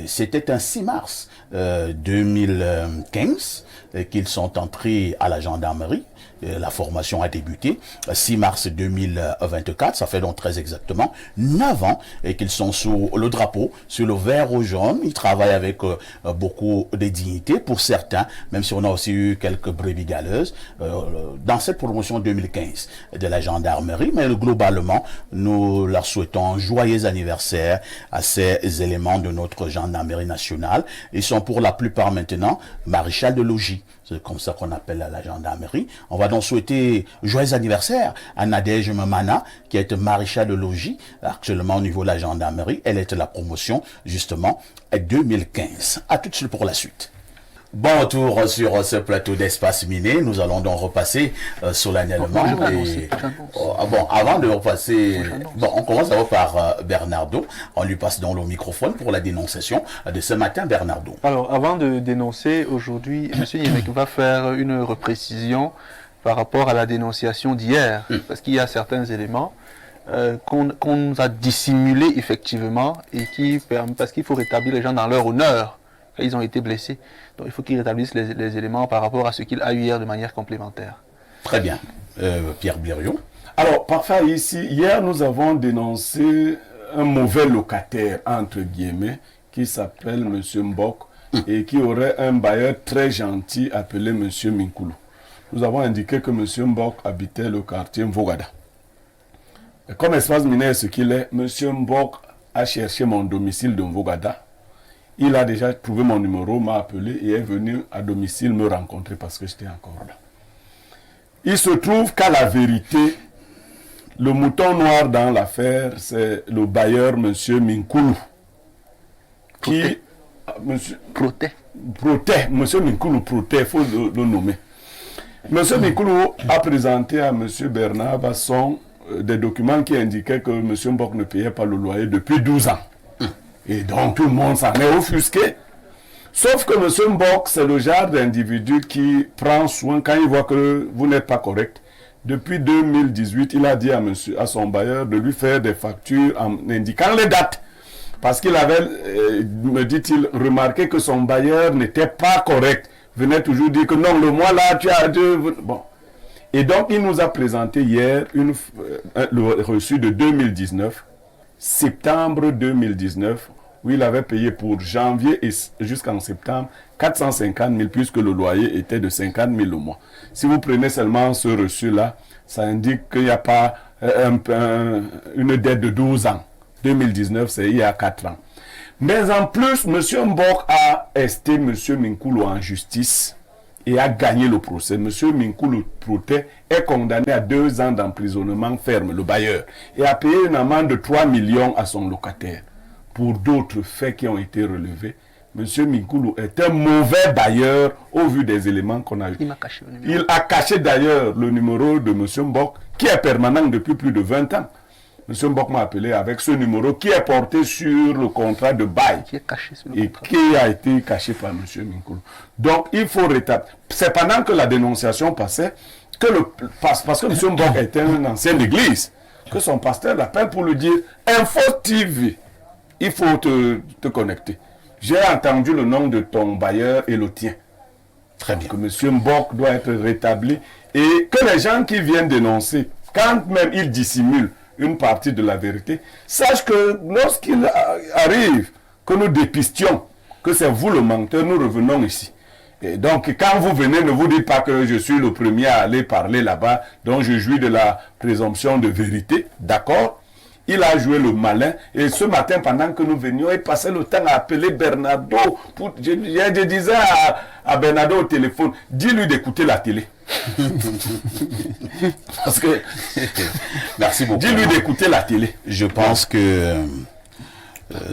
c'était un 6 mars 2015 qu'ils sont entrés à la gendarmerie. La formation a débuté 6 mars 2024, ça fait donc très exactement 9 ans et qu'ils sont sous le drapeau, sur le vert rouge jaune. Ils travaillent avec beaucoup de dignité pour certains, même si on a aussi eu quelques brebis galeuses dans cette promotion 2015 de la gendarmerie. Mais globalement, nous leur souhaitons un joyeux anniversaire à ces éléments de notre gendarmerie nationale. Ils sont pour la plupart maintenant maréchal de logis. C'est comme ça qu'on appelle la gendarmerie. On va donc souhaiter joyeux anniversaire à Nadège Mamana, qui est maréchal de logis, actuellement au niveau de la gendarmerie. Elle est la promotion, justement, 2015. À tout de suite pour la suite. Bon retour sur ce plateau d'Espace Miné. Nous allons donc repasser solennellement. Avant de repasser, on commence d'abord par Bernardo. On lui passe donc le microphone pour la dénonciation de ce matin, Bernardo. Alors, avant de dénoncer, aujourd'hui, M. Niemek va faire une reprécision par rapport à la dénonciation d'hier, parce qu'il y a certains éléments qu'on nous a dissimulés effectivement et parce qu'il faut rétablir les gens dans leur honneur. Ils ont été blessés. Donc il faut qu'ils rétablissent les éléments par rapport à ce qu'il a eu hier de manière complémentaire. Très bien. Pierre Blériot. Alors, parfois ici, hier nous avons dénoncé un mauvais locataire, entre guillemets, qui s'appelle M. Mbok et qui aurait un bailleur très gentil appelé M. Minkoulou. Nous avons indiqué que M. Mbok habitait le quartier Mvogada. Comme espace minier ce qu'il est, M. Mbok a cherché mon domicile de Mvogada. Il a déjà trouvé mon numéro, m'a appelé et est venu à domicile me rencontrer parce que j'étais encore là. Il se trouve qu'à la vérité, le mouton noir dans l'affaire, c'est le bailleur M. Minkoulou. Qui... Monsieur Protet. M. Minkoulou Protet, il faut le nommer. M. Minkoulou a présenté à M. Bernard Basson des documents qui indiquaient que M. Mbok ne payait pas le loyer depuis 12 ans. Et donc tout le monde s'en est offusqué. Sauf que M. Mbok, c'est le genre d'individu qui prend soin quand il voit que vous n'êtes pas correct. Depuis 2018, il a dit à son bailleur de lui faire des factures en indiquant les dates. Parce qu'il avait, me dit-il, remarqué que son bailleur n'était pas correct. Venait toujours dire que non, le mois là, tu as deux... Bon. Et donc, il nous a présenté hier le reçu de 2019, septembre 2019, où il avait payé pour janvier jusqu'en septembre 450 000, puisque le loyer était de 50 000 au mois. Si vous prenez seulement ce reçu-là, ça indique qu'il n'y a pas une dette de 12 ans. 2019, c'est il y a 4 ans. Mais en plus, M. Mbok a esté M. Minkoulou en justice et a gagné le procès. M. Minkoulou Protet est condamné à 2 ans d'emprisonnement ferme, le bailleur, et a payé une amende de 3 millions à son locataire. Pour d'autres faits qui ont été relevés, M. Minkoulou est un mauvais bailleur au vu des éléments qu'on a eu. Il a caché d'ailleurs le numéro de M. Mbok, qui est permanent depuis plus de 20 ans. M. Mbok m'a appelé avec ce numéro qui est porté sur le contrat de bail et qui a été caché par M. Minkoulou. Donc, il faut rétablir. C'est pendant que la dénonciation passait, parce que M. Mbok était un ancien d'église, que son pasteur l'appelle pour lui dire « Info TV, il faut te connecter. J'ai entendu le nom de ton bailleur et le tien. » Très bien. Que M. Mbok doit être rétabli et que les gens qui viennent dénoncer, quand même ils dissimulent une partie de la vérité, sache que lorsqu'il arrive que nous dépistions que c'est vous le menteur, nous revenons ici. Et donc, quand vous venez, ne vous dites pas que je suis le premier à aller parler là-bas, donc je jouis de la présomption de vérité, d'accord? Il a joué le malin, et ce matin, pendant que nous venions, il passait le temps à appeler Bernardo. Je disais à Bernardo au téléphone, dis-lui d'écouter la télé. Parce que... Merci beaucoup. Dis-lui d'écouter la télé. Je pense que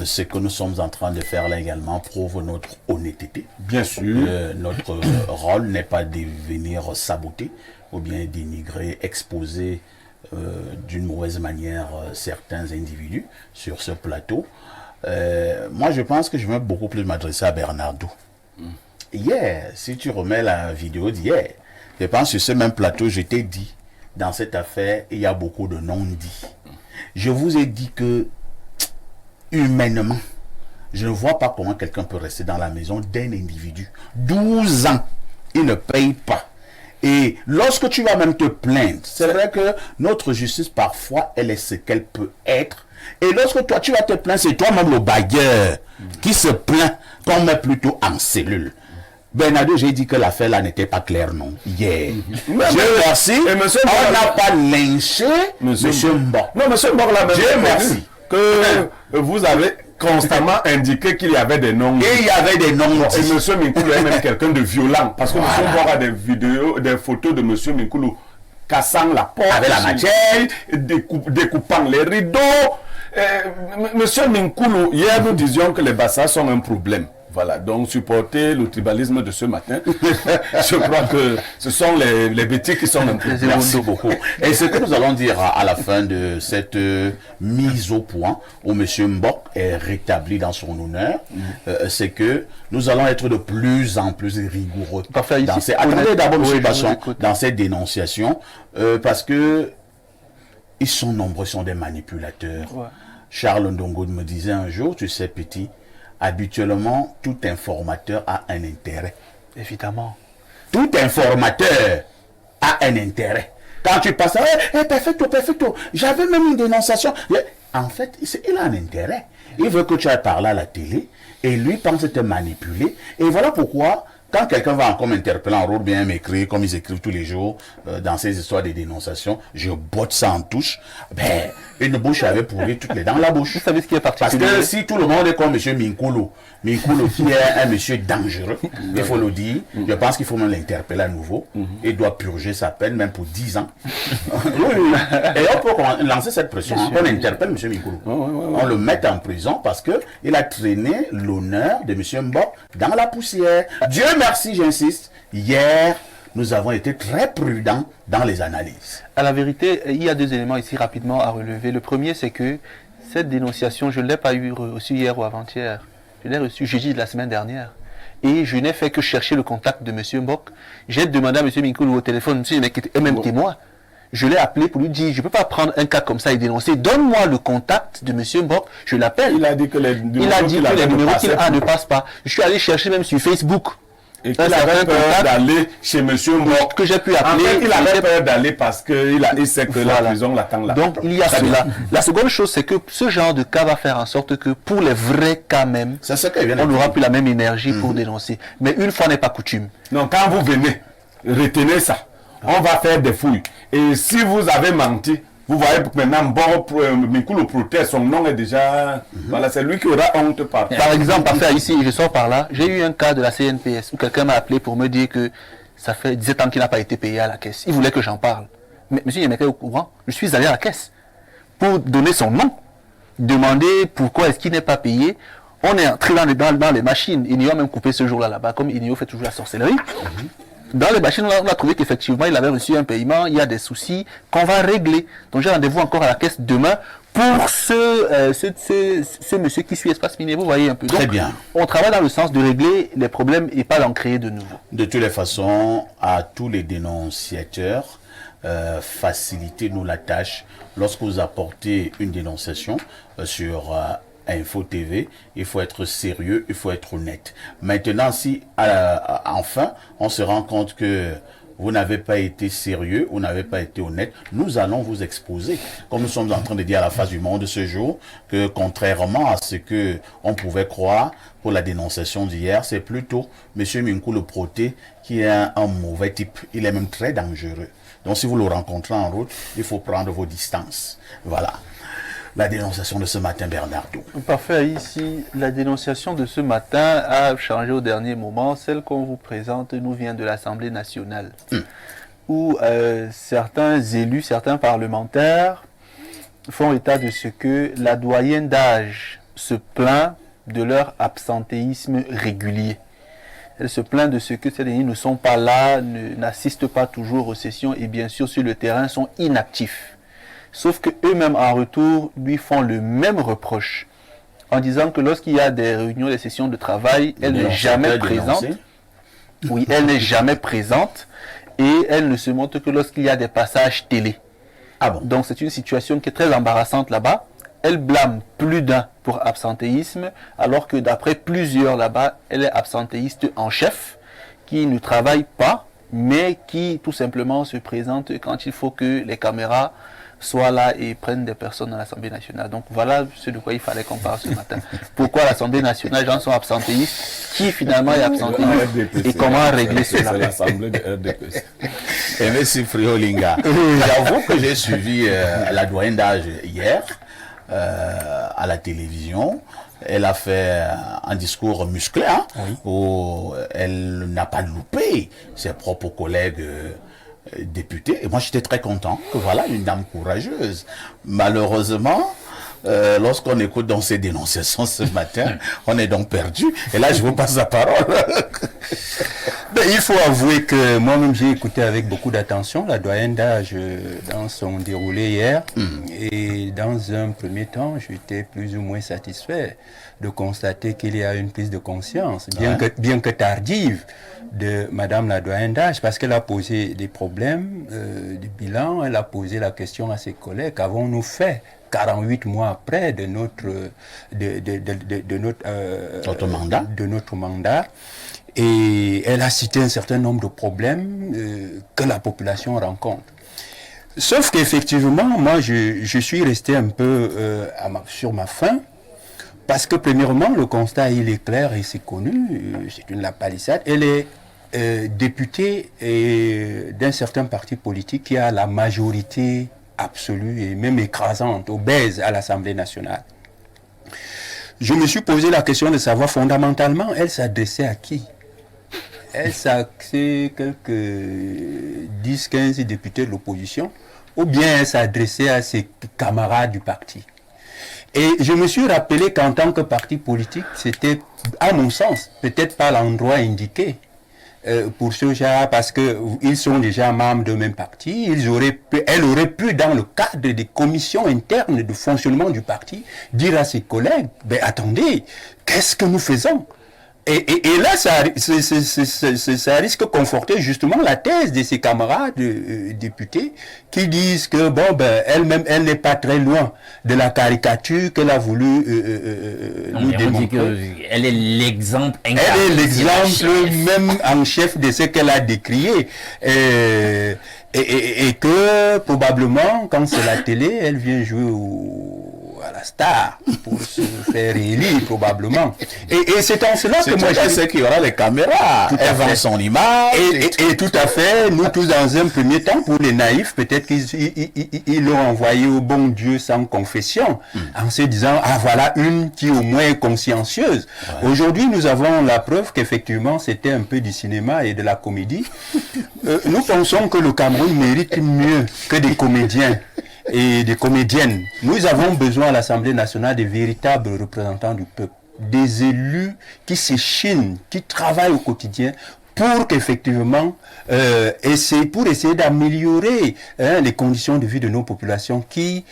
ce que nous sommes en train de faire là également prouve notre honnêteté. Bien sûr. Notre rôle n'est pas de venir saboter ou bien dénigrer, exposer d'une mauvaise manière certains individus sur ce plateau. Moi, je pense que je vais beaucoup plus m'adresser à Bernardo. Hier, si tu remets la vidéo d'hier, je pense que sur ce même plateau, je t'ai dit, dans cette affaire, il y a beaucoup de non-dits. Je vous ai dit que, humainement, je ne vois pas comment quelqu'un peut rester dans la maison d'un individu. 12 ans, il ne paye pas. Et lorsque tu vas même te plaindre, c'est vrai que notre justice, parfois, elle est ce qu'elle peut être. Et lorsque toi, tu vas te plaindre, c'est toi-même le bailleur qui se plaint qu'on met plutôt en cellule. Bernardo, j'ai dit que l'affaire là n'était pas claire, non. Hier. Dieu merci. Et monsieur on n'a pas lynché monsieur Mbok. Non, monsieur Mbok l'a même Dieu merci. Que vous avez constamment indiqué qu'il y avait des noms. Et il y avait des noms. Et monsieur Minkoulou est même quelqu'un de violent. Parce que monsieur Mbok a des vidéos, des photos de monsieur Minkoulou cassant la porte. Avec la machette. Découpant les rideaux. Monsieur Minkoulou, hier nous disions que les Bassas sont un problème. Voilà, donc supporter le tribalisme de ce matin, je crois que ce sont les bêtises qui sont un peu. Merci beaucoup. Et ce que nous allons dire à la fin de cette mise au point où M. Mbok est rétabli dans son honneur, c'est que nous allons être de plus en plus rigoureux dans ces... Attendez d'abord, M. Basson, dans cette dénonciation, parce que ils sont nombreux, sont des manipulateurs. Ouais. Charles Ndongo me disait un jour, tu sais, petit, habituellement, tout informateur a un intérêt. Évidemment. Tout informateur a un intérêt. Quand tu passes, perfecto, perfecto, j'avais même une dénonciation. En fait, il a un intérêt. Il veut que tu ailles parler à la télé et lui pense te manipuler. Et voilà pourquoi quand quelqu'un va encore m'interpeller en route, bien m'écrire, comme ils écrivent tous les jours, dans ces histoires de dénonciation, je botte ça en touche, ben, une bouche avait pourri toutes les dents de la bouche. Vous savez ce qui est Parce particulier? que si tout le monde est comme M. Minkulu qui est un monsieur dangereux, il faut le dire, je pense qu'il faut même l'interpeller à nouveau. Il doit purger sa peine, même pour 10 ans. Oui. Et on peut lancer cette pression. On interpelle M. Minkulu. On le met en prison parce qu'il a traîné l'honneur de M. Mbok dans la poussière. Dieu merci, j'insiste. Hier, nous avons été très prudents dans les analyses. À la vérité, il y a 2 éléments ici rapidement à relever. Le premier, c'est que cette dénonciation, je ne l'ai pas reçue hier ou avant-hier. Je l'ai reçue jeudi de la semaine dernière. Et je n'ai fait que chercher le contact de M. Mbok. J'ai demandé à M. Minkulu au téléphone, M. Mbok est même témoin. Je l'ai appelé pour lui dire, je ne peux pas prendre un cas comme ça et dénoncer. Donne-moi le contact de M. Mbok, je l'appelle. Il a dit que les numéros qu'il a ne passent pas. Je suis allé chercher même sur Facebook. Et qu'il avait peur d'aller chez M. Mbok. Que j'ai pu appeler. En fait, il avait peur d'aller parce qu'il sait que la prison l'attend là. Donc, il y a cela. La seconde chose, c'est que ce genre de cas va faire en sorte que pour les vrais cas même, on n'aura plus la même énergie pour dénoncer. Mais une fois n'est pas coutume. Non, quand vous venez, retenez ça. On va faire des fouilles. Et si vous avez menti, vous voyez maintenant, Minkulu protège, son nom est déjà... Voilà, c'est lui qui aura honte par exemple, parfait, ici, je sors par là, j'ai eu un cas de la CNPS où quelqu'un m'a appelé pour me dire que ça fait 17 ans qu'il n'a pas été payé à la caisse. Il voulait que j'en parle. Mais monsieur Yemeke est au courant, je suis allé à la caisse pour donner son nom, demander pourquoi est-ce qu'il n'est pas payé. On est entré dans les machines. Inio a même coupé ce jour-là là-bas, comme Inio fait toujours la sorcellerie. Dans les machines, on a trouvé qu'effectivement, il avait reçu un paiement, il y a des soucis qu'on va régler. Donc j'ai rendez-vous encore à la caisse demain pour ce monsieur qui suit Espace Minier. Vous voyez un peu. Très Donc, bien. On travaille dans le sens de régler les problèmes et pas d'en créer de nouveaux. De toutes les façons, à tous les dénonciateurs, facilitez-nous la tâche. Lorsque vous apportez une dénonciation sur Info TV, il faut être sérieux, il faut être honnête. Maintenant, si enfin on se rend compte que vous n'avez pas été sérieux, vous n'avez pas été honnête, nous allons vous exposer. Comme nous sommes en train de dire à la face du monde ce jour, que contrairement à ce que on pouvait croire pour la dénonciation d'hier, c'est plutôt M. Minkulu Proté qui est un mauvais type. Il est même très dangereux. Donc si vous le rencontrez en route, il faut prendre vos distances. Voilà. La dénonciation de ce matin, Bernardo. Parfait. Ici, la dénonciation de ce matin a changé au dernier moment. Celle qu'on vous présente nous vient de l'Assemblée nationale, où certains élus, certains parlementaires font état de ce que la doyenne d'âge se plaint de leur absentéisme régulier. Elle se plaint de ce que ces derniers ne sont pas là, n'assistent pas toujours aux sessions et bien sûr sur le terrain sont inactifs. Sauf qu'eux-mêmes, en retour, lui font le même reproche, en disant que lorsqu'il y a des réunions, des sessions de travail, elle n'est jamais présente. Oui, elle n'est jamais présente et elle ne se montre que lorsqu'il y a des passages télé. Ah bon? Donc c'est une situation qui est très embarrassante là-bas. Elle blâme plus d'un pour absentéisme, alors que d'après plusieurs là-bas, elle est absentéiste en chef, qui ne travaille pas, mais qui tout simplement se présente quand il faut que les caméras soient là et prennent des personnes à l'Assemblée nationale. Donc voilà ce de quoi il fallait qu'on parle ce matin. Pourquoi l'Assemblée nationale, les gens sont absentéistes, qui finalement est absentéiste et comment régler cela. C'est l'Assemblée de RDPC. Et M. Friolinga, j'avoue que j'ai suivi la doyenne d'âge hier à la télévision. Elle a fait un discours musclé, hein, où elle n'a pas loupé ses propres collègues députés. Et moi, j'étais très content que voilà, une dame courageuse. Malheureusement, lorsqu'on écoute dans ces dénonciations ce matin, on est donc perdu. Et là, je vous passe la parole. Il faut avouer que moi-même, j'ai écouté avec beaucoup d'attention la doyenne d'âge dans son déroulé hier. Et dans un premier temps, j'étais plus ou moins satisfait de constater qu'il y a une prise de conscience, bien que tardive, de Madame la doyenne d'âge, parce qu'elle a posé des problèmes de bilan, elle a posé la question à ses collègues, qu'avons-nous fait 48 mois après de notre mandat. Et elle a cité un certain nombre de problèmes que la population rencontre. Sauf qu'effectivement, moi, je suis resté un peu sur ma faim Parce que premièrement, le constat, il est clair et c'est connu, c'est une lapalissade. Elle est députée d'un certain parti politique qui a la majorité absolue et même écrasante, obèse à l'Assemblée nationale. Je me suis posé la question de savoir fondamentalement, elle s'adressait à qui? Elle s'adressait quelques 10-15 députés de l'opposition, ou bien elle s'adressait à ses camarades du parti. Et je me suis rappelé qu'en tant que parti politique, c'était, à mon sens, peut-être pas l'endroit indiqué pour ce genre, parce qu'ils sont déjà membres de même parti. Elle aurait pu, dans le cadre des commissions internes de fonctionnement du parti, dire à ses collègues, ben attendez, qu'est-ce que nous faisons? Et là, ça risque de conforter justement la thèse de ses camarades députés qui disent que, bon, ben, elle-même, elle n'est pas très loin de la caricature qu'elle a voulu nous démontrer. Elle est l'exemple incarné. Elle est l'exemple même en chef de ce qu'elle a décrié. Et que, probablement, quand c'est la télé, elle vient jouer à la star pour se faire élire probablement. Et c'est en cela que moi je sais qu'il y aura les caméras. Elle vend son image. Et tout à fait, nous tous dans un premier temps, pour les naïfs, peut-être qu'ils l'ont envoyé au bon Dieu sans confession, en se disant, ah voilà une qui au moins est consciencieuse. Ouais. Aujourd'hui, nous avons la preuve qu'effectivement c'était un peu du cinéma et de la comédie. Nous pensons que le Cameroun mérite mieux que des comédiens et des comédiennes. Nous avons besoin à l'Assemblée nationale de véritables représentants du peuple, des élus qui s'échinent, qui travaillent au quotidien pour qu'effectivement, essayer d'améliorer les conditions de vie de nos populations qui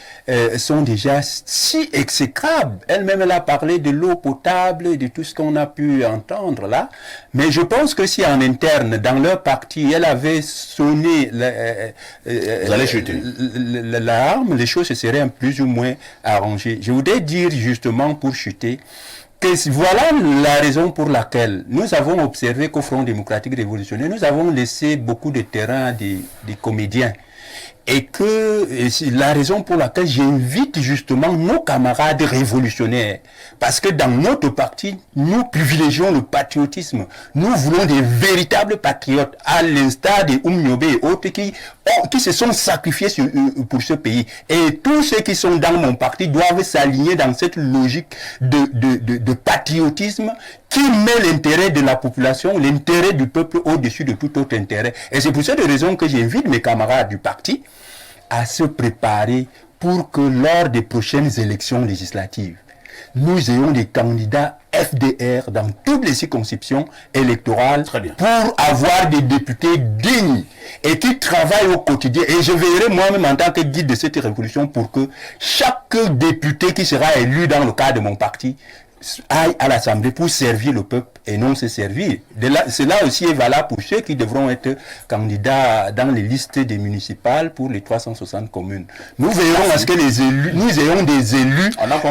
sont déjà si exécrables. Elle-même, elle a parlé de l'eau potable et de tout ce qu'on a pu entendre là. Mais je pense que si en interne, dans leur parti, elle avait sonné l'alarme, les choses se seraient plus ou moins arrangées. Je voudrais dire justement pour chuter, voilà la raison pour laquelle nous avons observé qu'au Front démocratique révolutionnaire, nous avons laissé beaucoup de terrain à des comédiens. Et la raison pour laquelle j'invite justement nos camarades révolutionnaires, parce que dans notre parti, nous privilégions le patriotisme. Nous voulons des véritables patriotes, à l'instar des Oumniobe et autres qui se sont sacrifiés pour ce pays. Et tous ceux qui sont dans mon parti doivent s'aligner dans cette logique de patriotisme qui met l'intérêt de la population, l'intérêt du peuple au-dessus de tout autre intérêt. Et c'est pour cette raison que j'invite mes camarades du parti à se préparer pour que lors des prochaines élections législatives, nous ayons des candidats FDR dans toutes les circonscriptions électorales pour avoir des députés dignes et qui travaillent au quotidien. Et je veillerai moi-même en tant que guide de cette révolution pour que chaque député qui sera élu dans le cadre de mon parti aille à l'Assemblée pour servir le peuple et non se servir. Cela aussi est valable pour ceux qui devront être candidats dans les listes des municipales pour les 360 communes. Nous veillerons à ce que nous ayons des élus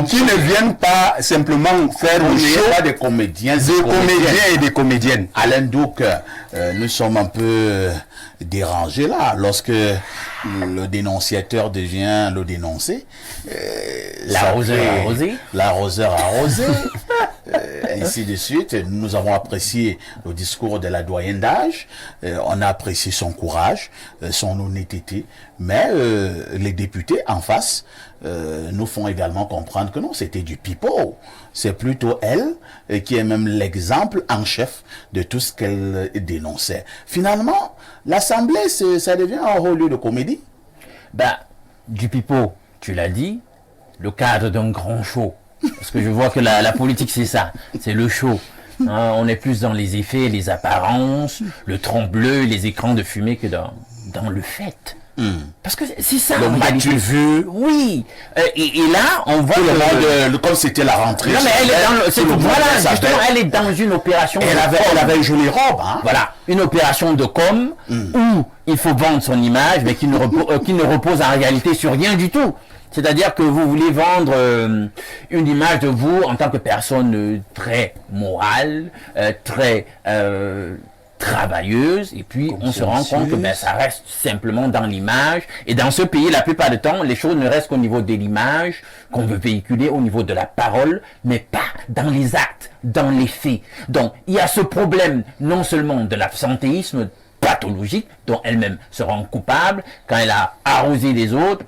qui ne viennent pas simplement faire le show des comédiens et des comédiennes. Alain Douk, nous sommes un peu dérangés là, lorsque le dénonciateur devient le dénoncé. L'arroseur arrosé. L'arroseur arrosé. Ainsi de suite. Nous avons apprécié le discours de la doyenne d'âge, on a apprécié son courage, son honnêteté, mais les députés en face nous font également comprendre que non, c'était du pipeau. C'est plutôt elle qui est même l'exemple en chef de tout ce qu'elle dénonçait. Finalement, l'Assemblée, ça devient un haut lieu de comédie. Ben, du pipeau, tu l'as dit, le cadre d'un grand show. Parce que je vois que la politique, c'est ça, c'est le show. Hein, on est plus dans les effets, les apparences, le trompe-l'œil, les écrans de fumée que dans le fait. Parce que c'est ça. Le match vu. Oui. Et là, on voit comme c'était la rentrée. Non, mais elle est voilà, justement, elle est dans une opération. Elle avait une jolie robe, hein. Voilà. Une opération de com où il faut vendre son image, mais qui ne repose en réalité sur rien du tout. C'est-à-dire que vous voulez vendre une image de vous en tant que personne très morale, très travailleuse, et puis on se rend compte que ça reste simplement dans l'image. Et dans ce pays, la plupart du temps, les choses ne restent qu'au niveau de l'image, qu'on veut véhiculer au niveau de la parole, mais pas dans les actes, dans les faits. Donc, il y a ce problème non seulement de l'absentéisme pathologique, dont elle-même se rend coupable quand elle a arrosé les autres.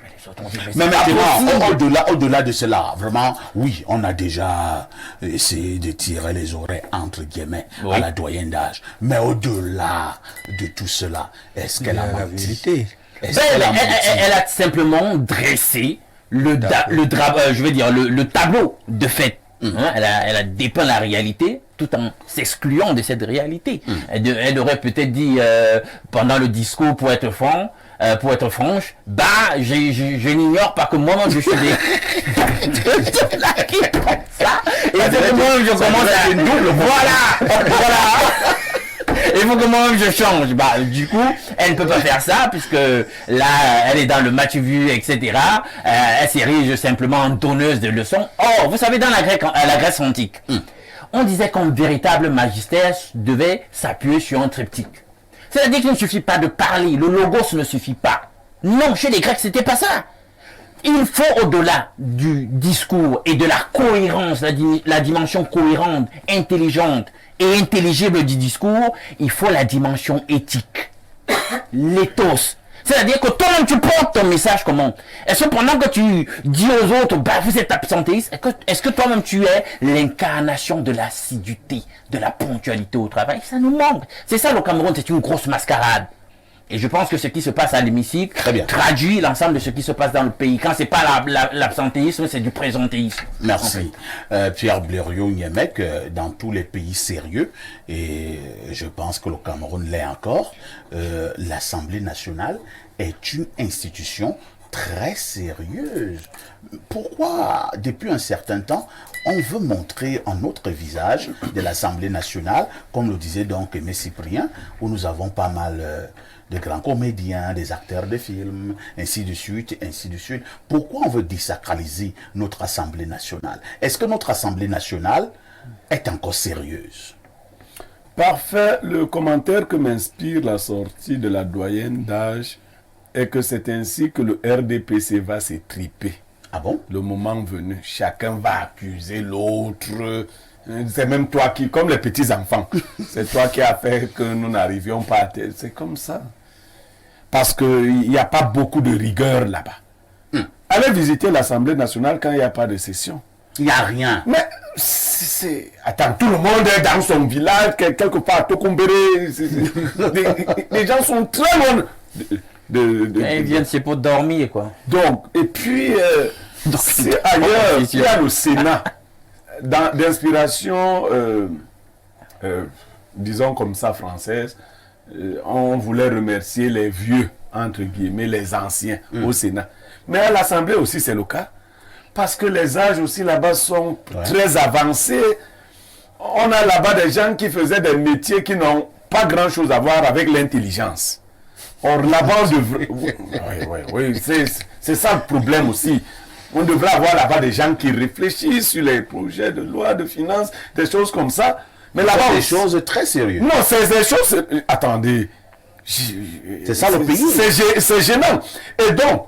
Mais maintenant, au-delà de cela, vraiment, oui, on a déjà essayé de tirer les oreilles, entre guillemets, à la doyenne d'âge. Mais au-delà de tout cela, est-ce qu'elle a menti? Elle a simplement dressé le tableau de fait. Elle a dépeint la réalité tout en s'excluant de cette réalité. Elle aurait peut-être dit pendant le discours, pour être franche, je n'ignore pas que moi-même je suis des ça. Et moi je commence à une double. Voilà. Il faut que moi-même je change. Du coup, elle ne peut pas faire ça puisque là, elle est dans le match vu, etc. Elle s'érige simplement en donneuse de leçons. Or, vous savez, dans la Grèce antique, on disait qu'un véritable magistère devait s'appuyer sur un triptyque. C'est-à-dire qu'il ne suffit pas de parler, le logos ne suffit pas. Non, chez les Grecs, c'était pas ça. Il faut, au-delà du discours et de la cohérence, la dimension cohérente, intelligente et intelligible du discours, il faut la dimension éthique, l'éthos. C'est-à-dire que toi-même, tu portes ton message comment? Est-ce que pendant que tu dis aux autres, vous êtes absentéiste, est-ce que toi-même tu es l'incarnation de l'assiduité, de la ponctualité au travail? Ça nous manque. C'est ça le Cameroun, c'est une grosse mascarade. Et je pense que ce qui se passe à l'hémicycle traduit l'ensemble de ce qui se passe dans le pays. Quand c'est pas l'absentéisme, c'est du présentéisme. Merci. Pierre Blériot-Niemek, dans tous les pays sérieux, et je pense que le Cameroun l'est encore, l'Assemblée nationale est une institution très sérieuse. Pourquoi, depuis un certain temps, on veut montrer un autre visage de l'Assemblée nationale, comme le disait donc Aimé Cyprien, où nous avons pas mal de grands comédiens, des acteurs de films, ainsi de suite, ainsi de suite. Pourquoi on veut désacraliser notre Assemblée nationale? Est-ce que notre Assemblée nationale est encore sérieuse? Parfait. Le commentaire que m'inspire la sortie de la doyenne d'âge est que c'est ainsi que le RDPC va s'étriper. Ah bon? Le moment venu, chacun va accuser l'autre. C'est même toi qui, comme les petits-enfants, c'est toi qui as fait que nous n'arrivions pas à terre. C'est comme ça. Parce qu'il n'y a pas beaucoup de rigueur là-bas. Allez visiter l'Assemblée nationale quand il n'y a pas de session. Il n'y a rien. Mais attends, tout le monde est dans son village, quelque part à Tokumbere. Les gens sont très loin ils viennent, c'est pour dormir, quoi. Donc, et puis, c'est ailleurs, il y a le Sénat, d'inspiration, disons comme ça, française. On voulait remercier les vieux, entre guillemets, les anciens au Sénat. Mais à l'Assemblée aussi, c'est le cas. Parce que les âges aussi là-bas sont très avancés. On a là-bas des gens qui faisaient des métiers qui n'ont pas grand-chose à voir avec l'intelligence. Or, là-bas, on devrait... Oui, c'est ça le problème aussi. On devrait avoir là-bas des gens qui réfléchissent sur les projets de loi, de finances, des choses comme ça. Mais là-bas... des choses très sérieuses. Non, c'est des choses... Attendez. C'est ça le pays. C'est gênant. Et donc,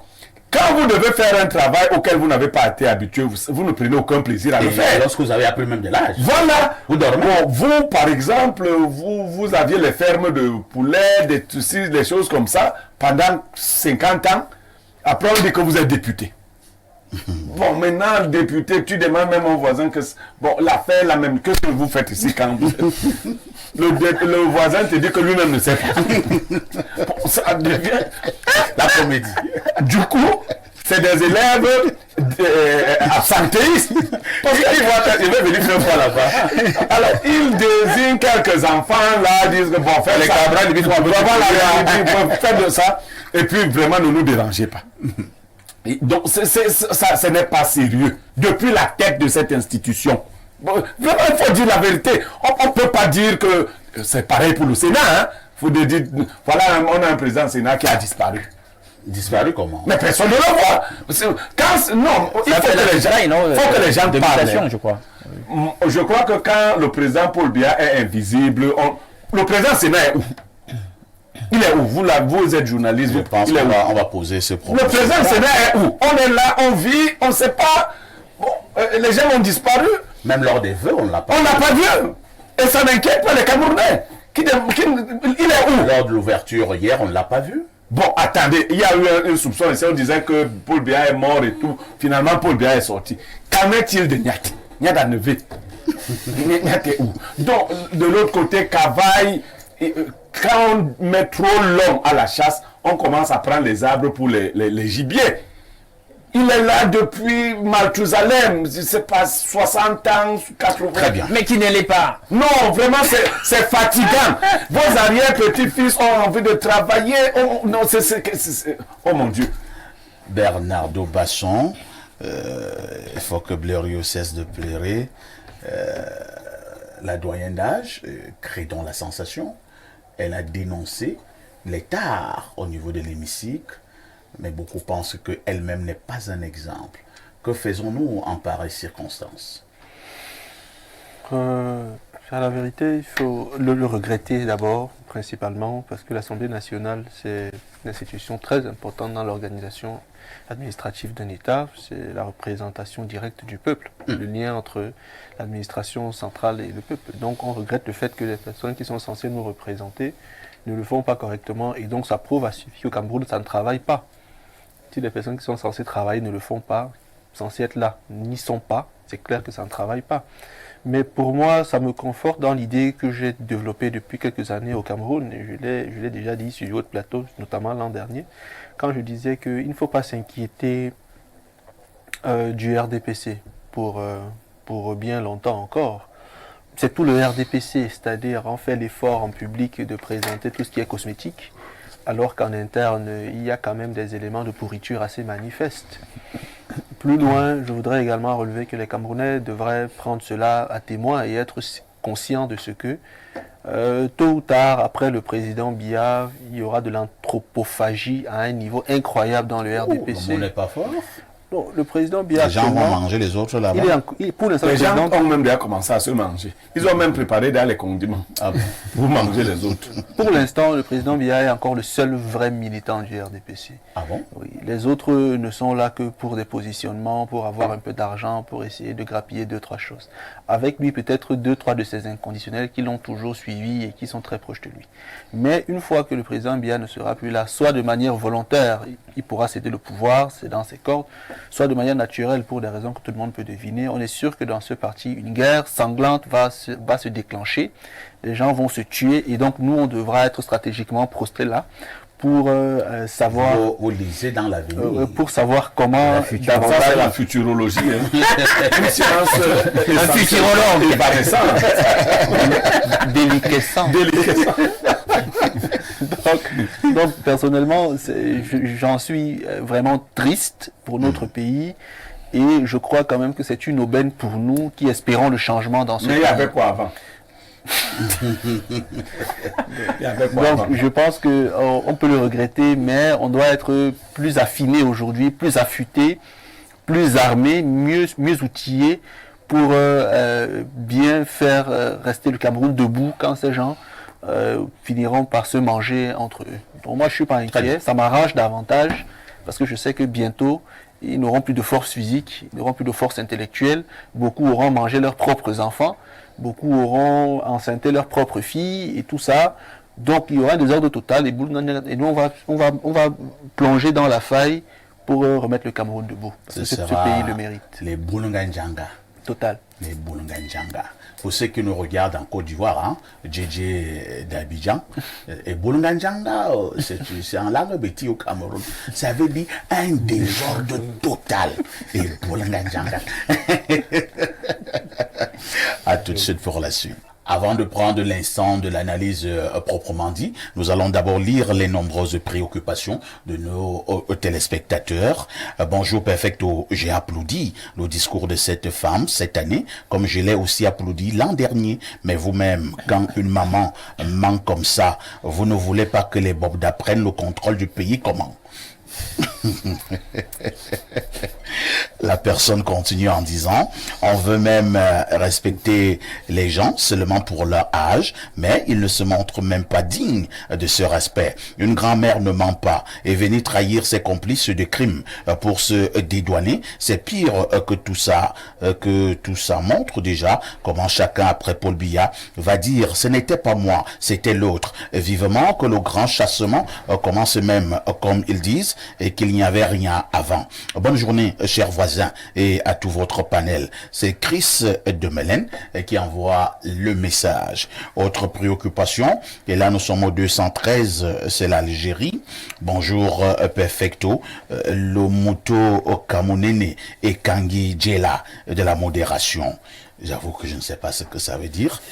quand vous devez faire un travail auquel vous n'avez pas été habitué, vous ne prenez aucun plaisir à le faire. Lorsque vous avez appris même de l'âge. Voilà. Vous dormez. Bon, vous, par exemple, vous aviez les fermes de poulets, des choses comme ça, pendant 50 ans. Après, on dit que vous êtes député. Bon, maintenant, député, tu demandes même au voisin que... Bon, l'affaire la même. Qu'est-ce que vous faites ici quand vous... le voisin te dit que lui-même ne sait pas. Bon, ça devient la comédie. Du coup, c'est des élèves absentéistes. Parce qu'ils vont venir faire fois là-bas. Alors, ils désignent quelques enfants là, disent que bon, faire les cabrales, faire de ça. Et puis, vraiment, ne nous dérangez pas. Donc, ça, ce n'est pas sérieux. Depuis la tête de cette institution. Bon, vraiment, il faut dire la vérité. On ne peut pas dire que c'est pareil pour le Sénat. Hein. Faut dire, voilà, on a un président du Sénat qui a disparu. Disparu comment? Mais personne ne le voit. Il faut que les gens parlent. Je crois. Je crois que quand le président Paul Biya est invisible, Le président Sénat est où? Il est où? Vous êtes journaliste, Je pense il est où? qu'on va poser ce problème. Le président Sénat est où? On est là, on vit, on ne sait pas. Bon, les gens ont disparu. Même lors des vœux, on ne l'a pas On vu. n'a pas vu. Et ça n'inquiète pas les Camerounais. Il est où? Lors de l'ouverture hier, on ne l'a pas vu. Bon, attendez, il y a eu un soupçon ici, on disait que Paul Biya est mort et tout. Finalement, Paul Biya est sorti. Qu'en est-il de Nyat? Nyat a nevé. Nyat est où? Donc, de l'autre côté, Cavaille, quand on met trop l'homme à la chasse, on commence à prendre les arbres pour les gibiers. Il est là depuis Mathusalem, c'est pas 60 ans, 80. Très bien. Mais qui ne l'est pas. Non, vraiment, c'est fatigant. Vos arrière-petits-fils ont envie de travailler. Oh, non, oh mon Dieu. Bernardo Basson, il faut que Blériot cesse de pleurer. La doyenne d'âge, crée donc la sensation. Elle a dénoncé l'état au niveau de l'hémicycle, mais beaucoup pensent qu'elle-même n'est pas un exemple. Que faisons-nous en pareille circonstance? À la vérité, il faut le regretter d'abord, principalement, parce que l'Assemblée nationale, c'est une institution très importante dans l'organisation administrative d'un État. C'est la représentation directe du peuple, le lien entre l'administration centrale et le peuple. Donc on regrette le fait que les personnes qui sont censées nous représenter ne le font pas correctement, et donc ça prouve à suffit qu'au Cameroun, ça ne travaille pas. Si les personnes qui sont censées travailler ne le font pas, censées être là, n'y sont pas, c'est clair que ça ne travaille pas. Mais pour moi, ça me conforte dans l'idée que j'ai développée depuis quelques années au Cameroun, et je l'ai déjà dit sur votre plateau, notamment l'an dernier, quand je disais qu'il ne faut pas s'inquiéter du RDPC pour bien longtemps encore. C'est tout le RDPC, c'est-à-dire on fait l'effort en public de présenter tout ce qui est cosmétique, alors qu'en interne, il y a quand même des éléments de pourriture assez manifestes. Plus loin, je voudrais également relever que les Camerounais devraient prendre cela à témoin et être conscients de ce que, tôt ou tard, après le président Biya, il y aura de l'anthropophagie à un niveau incroyable dans le RDPC. On n'est pas fort. Non, le président Biya, Les gens vont manger les autres là-bas. pour l'instant, Les le gens président- ont même déjà commencé à se manger. Ils ont même préparé dans les condiments. Ah bon. Vous mangez les autres. Pour l'instant, le président Biya est encore le seul vrai militant du RDPC. Ah bon? Oui, les autres ne sont là que pour des positionnements, pour avoir un peu d'argent, pour essayer de grappiller 2-3 choses. Avec lui, peut-être 2-3 de ses inconditionnels qui l'ont toujours suivi et qui sont très proches de lui. Mais une fois que le président Biya ne sera plus là, soit de manière volontaire, il pourra céder le pouvoir, c'est dans ses cordes, soit de manière naturelle pour des raisons que tout le monde peut deviner, on est sûr que dans ce parti, une guerre sanglante va se déclencher, les gens vont se tuer, et donc nous, on devra être stratégiquement prostrés là pour savoir... Vous lisez dans l'avenir. pour savoir comment Ça, c'est la futurologie. Hein. Une science Un futurologue. évanescent. déliquescent. Déliquescent. Donc, personnellement, j'en suis vraiment triste pour notre pays, et je crois quand même que c'est une aubaine pour nous qui espérons le changement dans ce Mais il y pays. avait quoi avant? Il y avait quoi avant? Donc, je pense que on peut le regretter, mais on doit être plus affiné aujourd'hui, plus affûté, plus armé, mieux outillé pour bien faire rester le Cameroun debout quand ces gens finiront par se manger entre eux. Donc moi, je suis pas inquiet, ça m'arrange davantage parce que je sais que bientôt, ils n'auront plus de force physique, ils n'auront plus de force intellectuelle, beaucoup auront mangé leurs propres enfants, beaucoup auront enceinté leurs propres filles et tout ça. Donc il y aura un désordre total et nous on va plonger dans la faille pour remettre le Cameroun debout. Parce que ce pays le mérite. Les Boulunganjanga. Total. Les Boulunganjanga. Pour ceux qui nous regardent en Côte d'Ivoire, hein, JJ d'Abidjan, et Boulunganjanga, c'est en langue béti au Cameroun. Ça veut dire un désordre total. Et Boulunganjanga. À tout de suite pour la suite. Avant de prendre l'instant de l'analyse proprement dit, nous allons d'abord lire les nombreuses préoccupations de nos téléspectateurs. Bonjour Perfecto, j'ai applaudi le discours de cette femme cette année, comme je l'ai aussi applaudi l'an dernier. Mais vous-même, quand une maman ment comme ça, vous ne voulez pas que les Bobda prennent le contrôle du pays, comment? La personne continue en disant, on veut même respecter les gens seulement pour leur âge, mais ils ne se montrent même pas dignes de ce respect. Une grand-mère ne ment pas et venir trahir ses complices de crimes pour se dédouaner, c'est pire que tout ça montre déjà comment chacun, après Paul Biya, va dire, ce n'était pas moi, c'était l'autre. Vivement que le grand chassement commence même, comme ils disent, et qu'il n'y avait rien avant. Bonne journée, chers voisins, et à tout votre panel. C'est Chris de Mélène qui envoie le message. Autre préoccupation, et là nous sommes au 213, c'est l'Algérie. Bonjour Perfecto, Lomuto Kamunene et Kangi Djela de la modération. J'avoue que je ne sais pas ce que ça veut dire.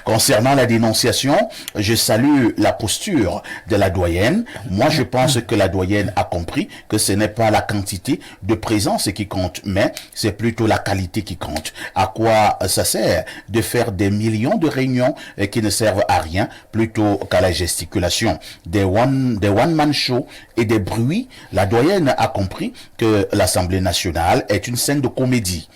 Concernant la dénonciation, je salue la posture de la doyenne. Moi, je pense que la doyenne a compris que ce n'est pas la quantité de présence qui compte, mais c'est plutôt la qualité qui compte. À quoi ça sert de faire des millions de réunions qui ne servent à rien plutôt qu'à la gesticulation, des one-man shows et des bruits? La doyenne a compris que l'Assemblée nationale est une scène de comédie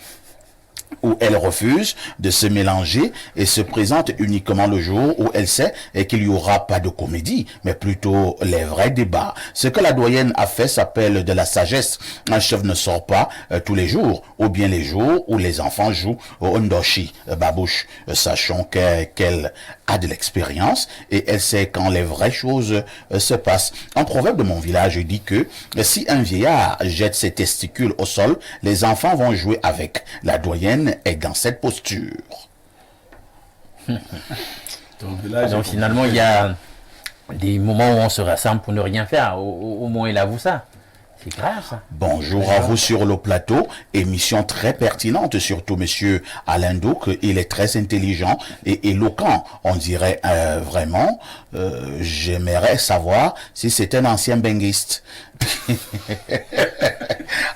où elle refuse de se mélanger et se présente uniquement le jour où elle sait qu'il n'y aura pas de comédie, mais plutôt les vrais débats. Ce que la doyenne a fait s'appelle de la sagesse. Un chef ne sort pas tous les jours, ou bien les jours où les enfants jouent au Ondoshi, babouche. Sachons qu'elle a de l'expérience et elle sait quand les vraies choses se passent. Un proverbe de mon village dit que si un vieillard jette ses testicules au sol, les enfants vont jouer avec. La doyenne est dans cette posture. Donc finalement, il y a des moments où on se rassemble pour ne rien faire. Au moins, il avoue ça. C'est grave, ça. Bonjour à vous sur le plateau. Émission très pertinente, surtout monsieur Alain Douk. Il est très intelligent et éloquent. On dirait vraiment, j'aimerais savoir si c'est un ancien benguiste.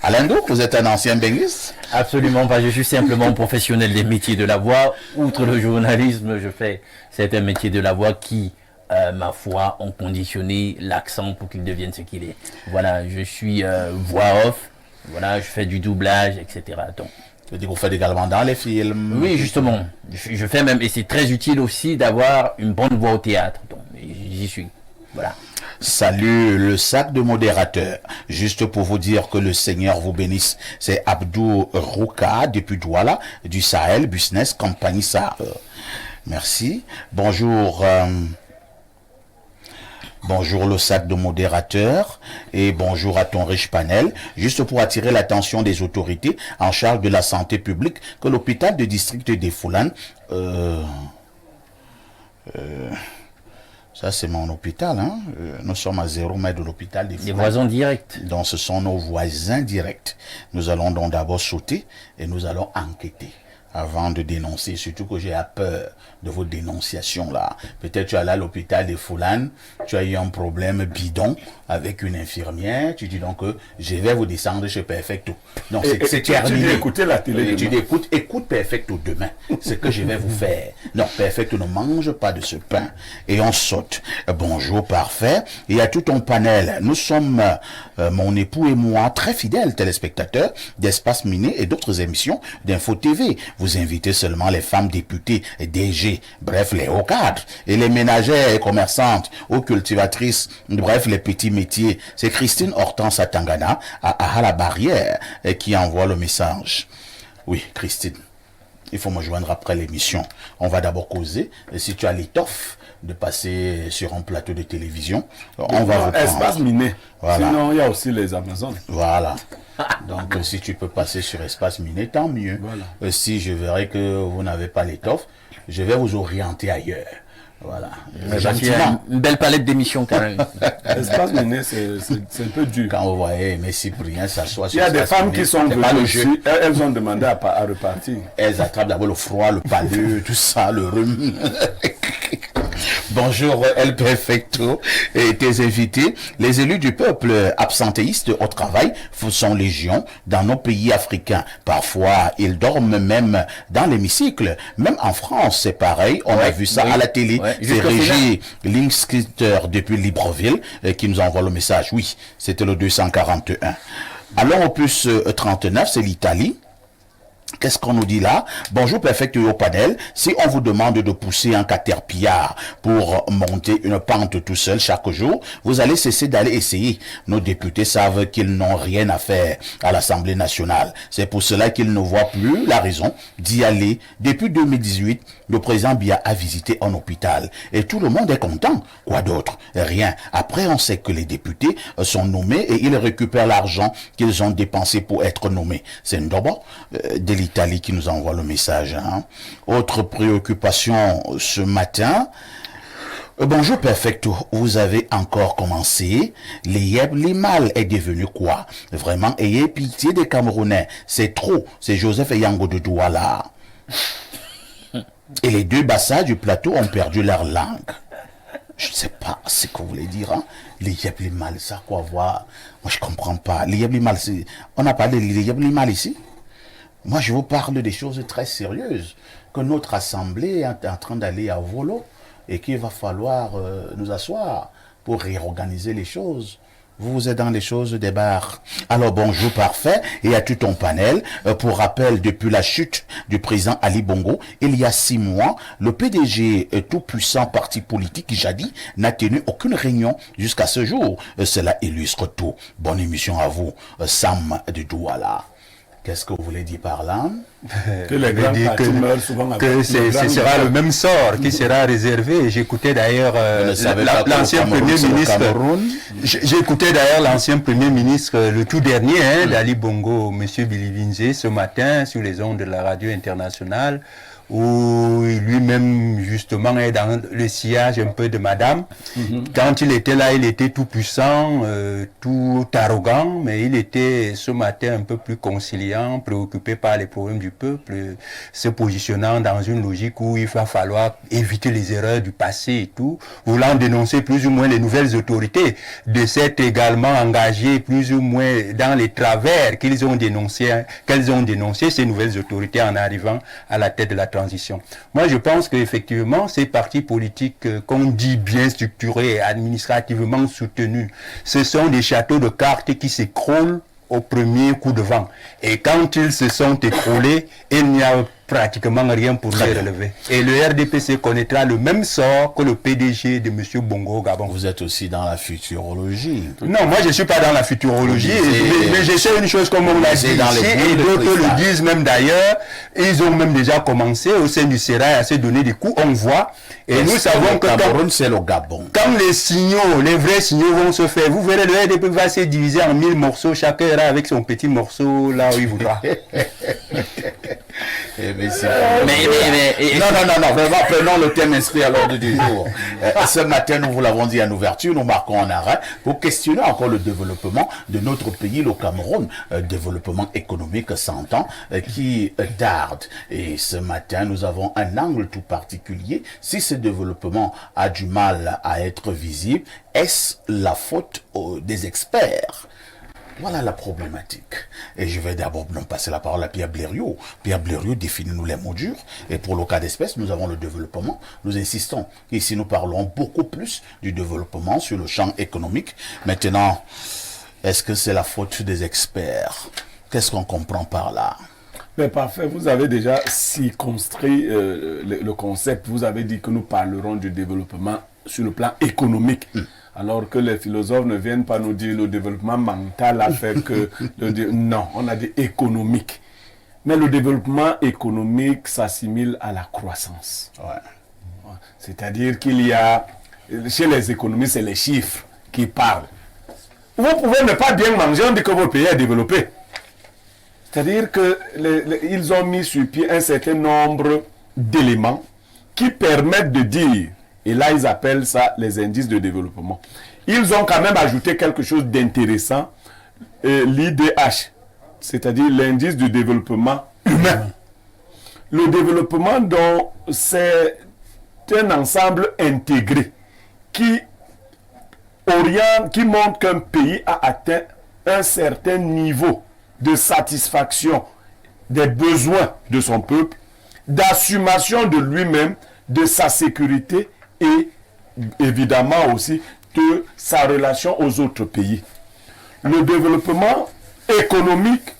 Alain Douk, vous êtes un ancien benguiste? Absolument pas. Je suis simplement professionnel des métiers de la voix. Outre le journalisme, je fais certains métiers de la voix qui, ma foi, ont conditionné l'accent pour qu'il devienne ce qu'il est. Voilà, je suis voix off, voilà, je fais du doublage, etc. Donc, vous faites également dans les films? Oui, justement. Je fais même, et c'est très utile aussi d'avoir une bonne voix au théâtre. Donc, j'y suis. Voilà. Salut le sac de modérateur. Juste pour vous dire que le Seigneur vous bénisse. C'est Abdou Rouka depuis Douala, du Sahel Business Company Sahel. Merci. Bonjour. Bonjour le sac de modérateur et bonjour à ton riche panel. Juste pour attirer l'attention des autorités en charge de la santé publique que l'hôpital de district des Foulanes, ça c'est mon hôpital, hein. Nous sommes à 0 mètre de l'hôpital des Foulanes. Les voisins directs. Donc ce sont nos voisins directs. Nous allons donc d'abord sauter et nous allons enquêter avant de dénoncer, surtout que j'ai peur de vos dénonciations là. Peut-être tu es allé à l'hôpital des Foulanes, tu as eu un problème bidon avec une infirmière, tu dis donc que je vais vous descendre chez Perfecto. Non, c'est terminé. Tu dis écouter la télé. Tu dis écoute Perfecto demain, ce que je vais vous faire. Non, Perfecto ne mange pas de ce pain. Et on saute. Bonjour, parfait. Il y a tout un panel. Nous sommes, mon époux et moi, très fidèles téléspectateurs d'Espace Miné et d'autres émissions d'Info TV. Vous invitez seulement les femmes députées et DG, bref, les hauts cadres, et les ménagères et commerçantes, aux cultivatrices, bref, les petits métiers. C'est Christine Hortense à Tangana, à la barrière, qui envoie le message. Oui, Christine, il faut me joindre après l'émission. On va d'abord causer. Et si tu as l'étoffe de passer sur un plateau de télévision, on va vous prendre. Espace Miné. Voilà. Sinon, il y a aussi les Amazones. Voilà. Donc, si tu peux passer sur Espace Miné, tant mieux. Voilà. Si je verrai que vous n'avez pas l'étoffe, je vais vous orienter ailleurs. Voilà. Gentiment. Une belle palette d'émissions quand même. Espace Miné, c'est un peu dur. Quand vous voyez M. Cyprien s'assoit Il sur y a des Espace femmes Miné, qui sont c'est pas le venues jeu. ici, elles ont demandé à repartir. Elles attrapent d'abord le froid, le palud, tout ça, le rhume. Bonjour El Perfecto et tes invités. Les élus du peuple absentéistes au travail sont légion dans nos pays africains. Parfois, ils dorment même dans l'hémicycle. Même en France, c'est pareil. On a vu ça à la télé. C'est Régis Linkskitter depuis Libreville qui nous envoie le message. Oui, c'était le 241. Allons au plus 39, c'est l'Italie. Qu'est-ce qu'on nous dit là? Bonjour, perfect au panel. Si on vous demande de pousser un caterpillar pour monter une pente tout seul chaque jour, vous allez cesser d'aller essayer. Nos députés savent qu'ils n'ont rien à faire à l'Assemblée nationale. C'est pour cela qu'ils ne voient plus la raison d'y aller. Depuis 2018, le président Biya a visité un hôpital et tout le monde est content. Quoi d'autre? Rien. Après, on sait que les députés sont nommés et ils récupèrent l'argent qu'ils ont dépensé pour être nommés. C'est Ndobo de l'Italie qui nous envoie le message. Hein. Autre préoccupation ce matin. Bonjour Perfecto, vous avez encore commencé. Les mal est devenu quoi? Vraiment, ayez pitié des Camerounais. C'est trop. C'est Joseph et Yango de Douala. Et les deux bassins du plateau ont perdu leur langue. Je ne sais pas ce que vous voulez dire. Hein? Les mal, ça quoi voir? Moi je comprends pas. Les mal, on a parlé des mal ici? Moi, je vous parle des choses très sérieuses, que notre assemblée est en train d'aller à volo et qu'il va falloir nous asseoir pour réorganiser les choses. Vous êtes dans les choses des bars. Alors bonjour parfait et à tout ton panel. Pour rappel, depuis la chute du président Ali Bongo, il y a 6 mois, le PDG tout-puissant parti politique jadis n'a tenu aucune réunion jusqu'à ce jour. Cela illustre tout. Bonne émission à vous, Sam de Douala. Qu'est-ce que vous voulez dire par là? Que les grands partis meurent souvent avec que ce sera le même sort qui sera réservé. J'écoutais d'ailleurs l'ancien Premier ministre. J'écoutais d'ailleurs l'ancien Premier ministre, le tout dernier, d'Ali Bongo, M. Bilivinze, ce matin sur les ondes de la radio internationale, où lui-même justement est dans le sillage un peu de Madame. Quand il était là, il était tout puissant, tout arrogant, mais il était ce matin un peu plus conciliant, préoccupé par les problèmes du peuple, se positionnant dans une logique où il va falloir éviter les erreurs du passé et tout, voulant dénoncer plus ou moins les nouvelles autorités, de s'être également engagé plus ou moins dans les travers qu'elles ont dénoncé ces nouvelles autorités en arrivant à la tête de la transition. Moi, je pense qu'effectivement, ces partis politiques qu'on dit bien structurés, administrativement soutenus, ce sont des châteaux de cartes qui s'écroulent au premier coup de vent. Et quand ils se sont écroulés, il n'y a pratiquement rien pour les relever. Et le RDPC connaîtra le même sort que le PDG de M. Bongo Gabon. Vous êtes aussi dans la futurologie. Non, moi je ne suis pas dans la futurologie, mais je sais une chose comme on l'a dit ici, et d'autres le disent même d'ailleurs, ils ont même déjà commencé au sein du Sérail à se donner des coups, on voit, et nous savons que c'est le Gabon. Quand les signaux, les vrais signaux vont se faire, vous verrez, le RDP va se diviser en 1000 morceaux, chacun ira avec son petit morceau là où il voudra. Non, vraiment, prenons le thème inscrit à l'ordre du jour. Ce matin, nous vous l'avons dit en ouverture, nous marquons un arrêt pour questionner encore le développement de notre pays, le Cameroun, développement économique 100 ans qui tarde. Et ce matin, nous avons un angle tout particulier. Si ce développement a du mal à être visible, est-ce la faute des experts? Voilà la problématique. Et je vais d'abord passer la parole à Pierre Blériot. Pierre Blériot, définit-nous les mots durs. Et pour le cas d'espèce, nous avons le développement. Nous insistons. Ici, nous parlons beaucoup plus du développement sur le champ économique. Maintenant, est-ce que c'est la faute des experts? Qu'est-ce qu'on comprend par là? Mais parfait, vous avez déjà circonscrit le concept. Vous avez dit que nous parlerons du développement sur le plan économique. Alors que les philosophes ne viennent pas nous dire le développement mental a fait que... non, on a dit économique. Mais le développement économique s'assimile à la croissance. Ouais. C'est-à-dire qu'il y a... Chez les économistes, c'est les chiffres qui parlent. Vous pouvez ne pas bien manger, on dit que votre pays est développé. C'est-à-dire qu'ils ont mis sur pied un certain nombre d'éléments qui permettent de dire... Et là, ils appellent ça les indices de développement. Ils ont quand même ajouté quelque chose d'intéressant, l'IDH, c'est-à-dire l'indice du développement humain. Le développement, donc, c'est un ensemble intégré qui montre qu'un pays a atteint un certain niveau de satisfaction des besoins de son peuple, d'assumation de lui-même, de sa sécurité, et évidemment aussi de sa relation aux autres pays. Le développement économique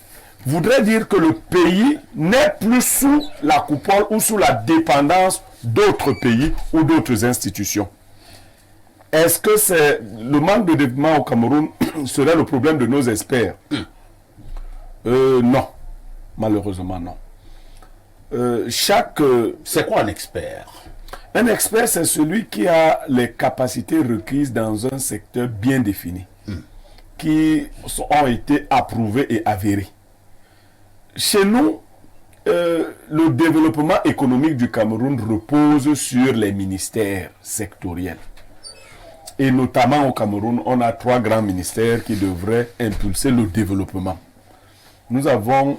voudrait dire que le pays n'est plus sous la coupole ou sous la dépendance d'autres pays ou d'autres institutions. Est-ce que c'est le manque de développement au Cameroun serait le problème de nos experts? Non. Malheureusement, non. C'est quoi un expert? Un expert, c'est celui qui a les capacités requises dans un secteur bien défini, qui ont été approuvées et avérées. Chez nous, le développement économique du Cameroun repose sur les ministères sectoriels. Et notamment au Cameroun, on a 3 grands ministères qui devraient impulser le développement. Nous avons,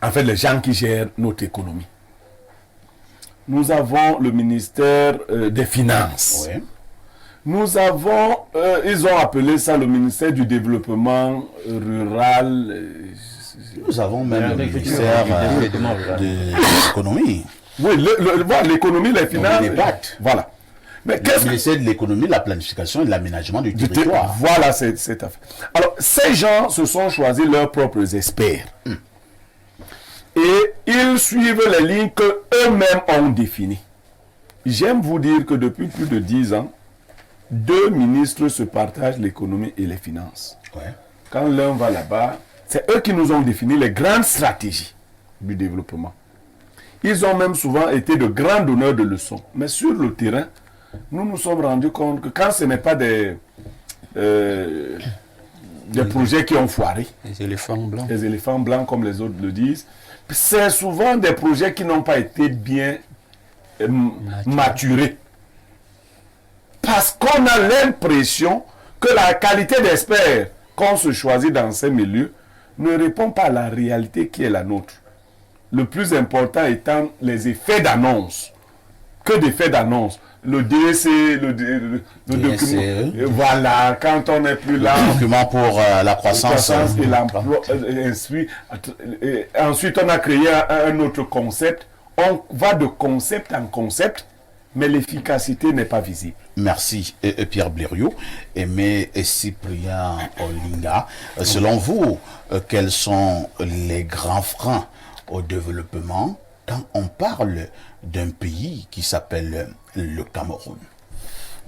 en fait, les gens qui gèrent notre économie. Nous avons le ministère des Finances. Oui. Nous avons, ils ont appelé ça le ministère du développement rural. Nous avons même le ministère de l'économie. Oui, l'économie, les finances. les pactes. Voilà. Mais Le ministère de l'économie, la planification et de l'aménagement du territoire. Voilà, c'est à fait. Alors, ces gens se sont choisis leurs propres experts. Et ils suivent les lignes qu'eux-mêmes ont définies. J'aime vous dire que depuis plus de 10 ans, 2 ministres se partagent l'économie et les finances. Ouais. Quand l'un va là-bas, c'est eux qui nous ont défini les grandes stratégies du développement. Ils ont même souvent été de grands donneurs de leçons. Mais sur le terrain, nous nous sommes rendus compte que quand ce n'est pas des projets qui ont foiré, Les éléphants blancs. les éléphants blancs comme les autres le disent, c'est souvent des projets qui n'ont pas été bien maturés. Parce qu'on a l'impression que la qualité d'expert qu'on se choisit dans ces milieux ne répond pas à la réalité qui est la nôtre. Le plus important étant les effets d'annonce. Que d'effets d'annonce. Le DSC, le document. Voilà, quand on n'est plus là. Le document pour la croissance Et l'emploi. Ensuite, on a créé un autre concept. On va de concept en concept, mais l'efficacité n'est pas visible. Merci Pierre Blériot. Aimé et Cyprien Olinga. Selon vous, quels sont les grands freins au développement quand on parle d'un pays qui s'appelle le Cameroun?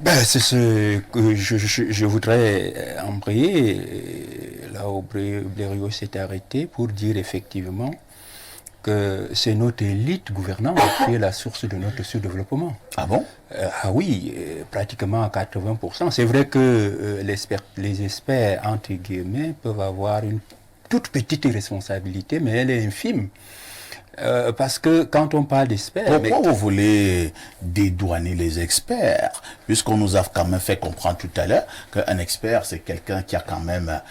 C'est ce que je voudrais embrayer, là où Blériot s'est arrêté, pour dire effectivement que c'est notre élite gouvernante qui est la source de notre sous-développement. Ah bon? Ah oui, pratiquement à 80%. C'est vrai que les experts, entre guillemets, peuvent avoir une toute petite responsabilité, mais elle est infime. Parce que quand on parle d'experts... Pourquoi vous voulez dédouaner les experts? Puisqu'on nous a quand même fait comprendre tout à l'heure qu'un expert, c'est quelqu'un qui a quand même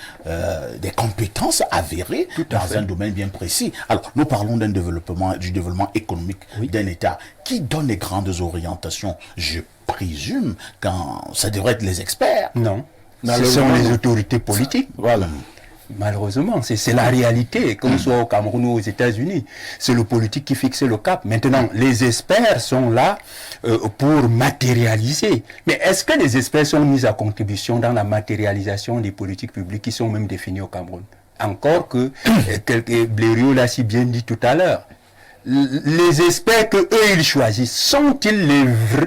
des compétences avérées dans un domaine bien précis. Alors, nous parlons du développement économique d'un État qui donne les grandes orientations. Je présume quand ça devrait être les experts. Non, ce sont les autorités politiques. Voilà. Malheureusement, c'est la réalité, que ce soit au Cameroun ou aux États-Unis. C'est le politique qui fixe le cap. Maintenant, les experts sont là pour matérialiser. Mais est-ce que les experts sont mis à contribution dans la matérialisation des politiques publiques qui sont même définies au Cameroun? Encore que, Blériot l'a si bien dit tout à l'heure, les experts que eux ils choisissent, sont-ils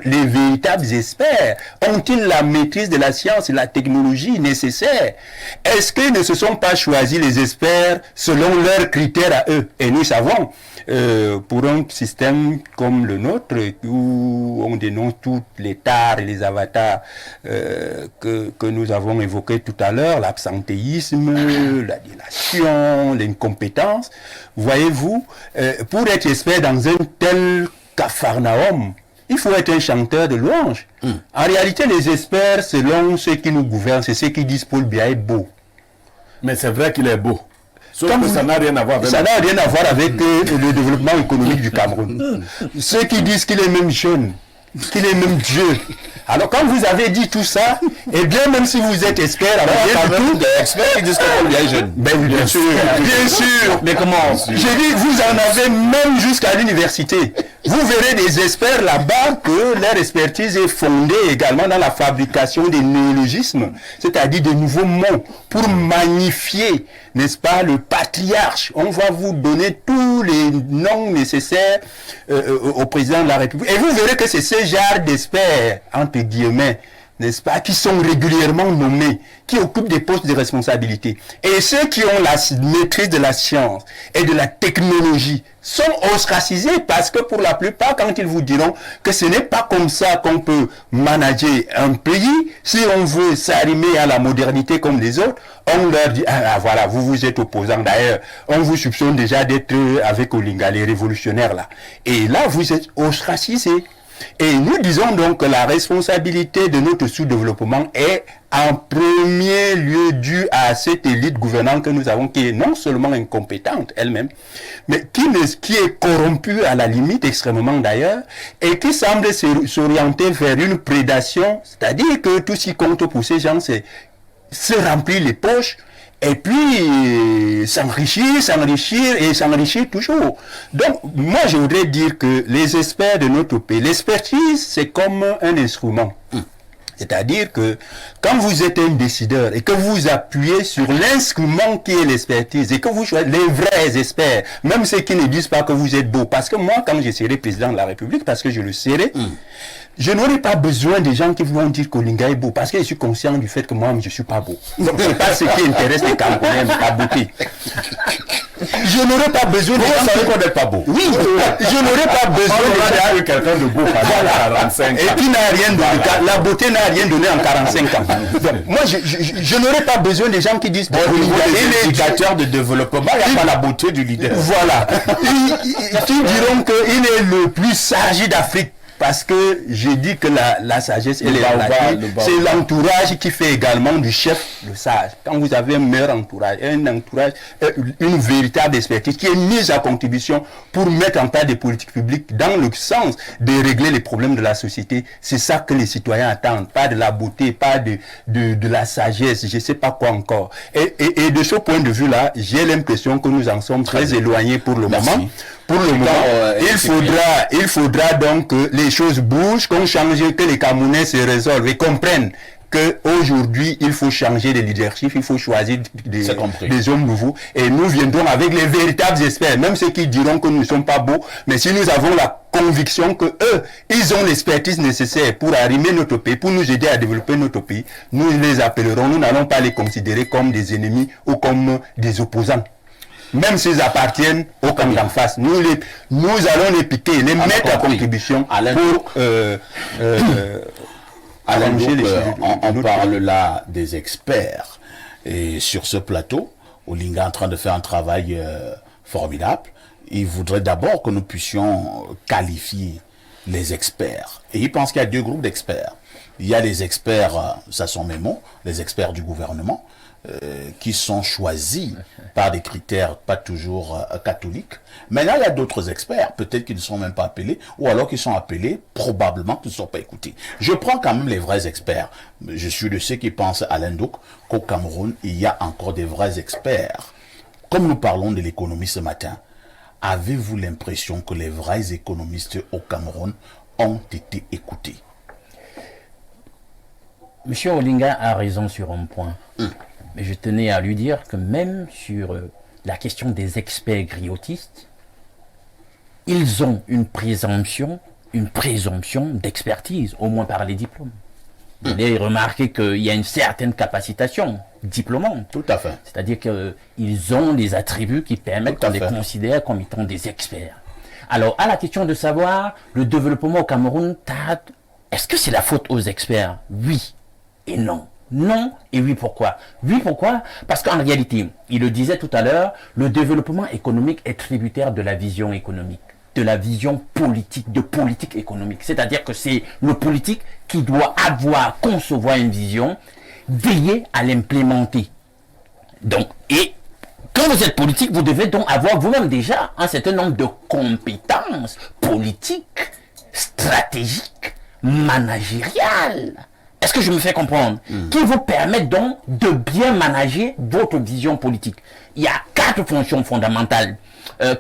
les véritables experts? Ont-ils la maîtrise de la science et la technologie nécessaire? Est-ce qu'ils ne se sont pas choisis les experts selon leurs critères à eux? Et nous savons, pour un système comme le nôtre, où on dénonce tous les tares et les avatars que nous avons évoqués tout à l'heure, l'absentéisme, la délation, l'incompétence, voyez-vous, pour être expert dans un tel capharnaüm, il faut être un chanteur de louanges. En réalité, les experts, selon ceux qui nous gouvernent, c'est ceux qui disent Paul Biya est beau. Mais c'est vrai qu'il est beau. Sauf que ça n'a rien à voir avec... Ça n'a rien à voir avec le développement économique du Cameroun. Ceux qui disent qu'il est même jeune, qu'il est même Dieu. Alors quand vous avez dit tout ça, et bien même si vous êtes expert, alors il y a tout des experts qui disent que Paul Biya est jeune. Bien sûr, bien sûr. Mais comment? J'ai dit, vous en avez même jusqu'à l'université. vous verrez des experts là-bas que leur expertise est fondée également dans la fabrication des néologismes, c'est-à-dire de nouveaux mots pour magnifier, n'est-ce pas, le patriarche. On va vous donner tous les noms nécessaires au président de la République. Et vous verrez que c'est ce genre d'experts, entre guillemets, n'est-ce pas, qui sont régulièrement nommés, qui occupent des postes de responsabilité. Et ceux qui ont la maîtrise de la science et de la technologie sont ostracisés parce que pour la plupart, quand ils vous diront que ce n'est pas comme ça qu'on peut manager un pays, si on veut s'arrimer à la modernité comme les autres, on leur dit, ah voilà, vous êtes opposants. D'ailleurs, on vous soupçonne déjà d'être avec Olinga, les révolutionnaires là. Et là, vous êtes ostracisés. Et nous disons donc que la responsabilité de notre sous-développement est en premier lieu due à cette élite gouvernante que nous avons, qui est non seulement incompétente elle-même, mais qui est corrompue à la limite extrêmement d'ailleurs, et qui semble s'orienter vers une prédation, c'est-à-dire que tout ce qui compte pour ces gens, c'est se remplir les poches, et puis s'enrichir toujours. Donc, moi, je voudrais dire que les experts de notre pays, l'expertise, c'est comme un instrument. C'est-à-dire que quand vous êtes un décideur et que vous appuyez sur l'instrument qui est l'expertise et que vous choisissez les vrais experts, même ceux qui ne disent pas que vous êtes beau, parce que moi, quand je serai président de la République, parce que je le serai, je n'aurai pas besoin des gens qui vont dire qu'Olinga est beau, parce que je suis conscient du fait que moi, je ne suis pas beau. Donc, ce n'est pas ce qui intéresse les Camerounais, la beauté. Je n'aurai pas besoin de gens qui n'est pas beau. Oui, je n'aurai pas besoin de quelqu'un de beau pendant 45 ans. Et qui n'a rien donné. La beauté n'a rien donné en 45 ans. Donc, moi, je n'aurai pas besoin des gens qui disent les indicateurs de développement, il n'y a pas la beauté du leader. Voilà. Qui diront qu'il est le plus sage d'Afrique. Parce que j'ai dit que la sagesse, c'est l'entourage qui fait également du chef le sage. Quand vous avez un meilleur entourage, une véritable expertise qui est mise à contribution pour mettre en place des politiques publiques dans le sens de régler les problèmes de la société, c'est ça que les citoyens attendent. Pas de la beauté, pas de la sagesse, je ne sais pas quoi encore. Et de ce point de vue-là, j'ai l'impression que nous en sommes très éloignés pour le moment. Pour le moment, il faudra donc que les choses bougent, qu'on change, que les Camerounais se résolvent et comprennent qu'aujourd'hui, il faut changer de leadership, il faut choisir des hommes nouveaux. Et nous viendrons avec les véritables experts, même ceux qui diront que nous ne sommes pas beaux, mais si nous avons la conviction que eux, ils ont l'expertise nécessaire pour arrimer notre pays, pour nous aider à développer notre pays, nous les appellerons, nous n'allons pas les considérer comme des ennemis ou comme des opposants. Même s'ils appartiennent au camp d'en face, nous allons les piquer, les mettre à contribution pour allonger les choses. On parle là des experts. Et sur ce plateau, Olinga est en train de faire un travail formidable. Il voudrait d'abord que nous puissions qualifier les experts. Et il pense qu'il y a deux groupes d'experts. Il y a les experts, ça sont mes mots, les experts du gouvernement, qui sont choisis par des critères pas toujours catholiques. Maintenant, il y a d'autres experts, peut-être qu'ils ne sont même pas appelés, ou alors qu'ils sont appelés, probablement qu'ils ne sont pas écoutés. Je prends quand même les vrais experts. Je suis de ceux qui pensent, Alain Douk, qu'au Cameroun, il y a encore des vrais experts. Comme nous parlons de l'économie ce matin, avez-vous l'impression que les vrais économistes au Cameroun ont été écoutés? Monsieur Olinga a raison sur un point. Mais je tenais à lui dire que même sur la question des experts griotistes, ils ont une présomption d'expertise, au moins par les diplômes. Vous allez remarquer qu'il y a une certaine capacitation diplômante. Tout à fait. C'est-à-dire qu'ils ont des attributs qui permettent qu'on les considère comme étant des experts. Alors, à la question de savoir, le développement au Cameroun tarde, est-ce que c'est la faute aux experts? Oui et non. Non et oui, pourquoi? Oui, pourquoi? Parce qu'en réalité, il le disait tout à l'heure, le développement économique est tributaire de la vision économique, de la vision politique, de politique économique. C'est-à-dire que c'est le politique qui doit concevoir une vision, veiller à l'implémenter. Donc, et quand vous êtes politique, vous devez donc avoir vous-même déjà un certain nombre de compétences politiques, stratégiques, managériales. Est-ce que je me fais comprendre? Qui vous permettent donc de bien manager votre vision politique. Il y a 4 fonctions fondamentales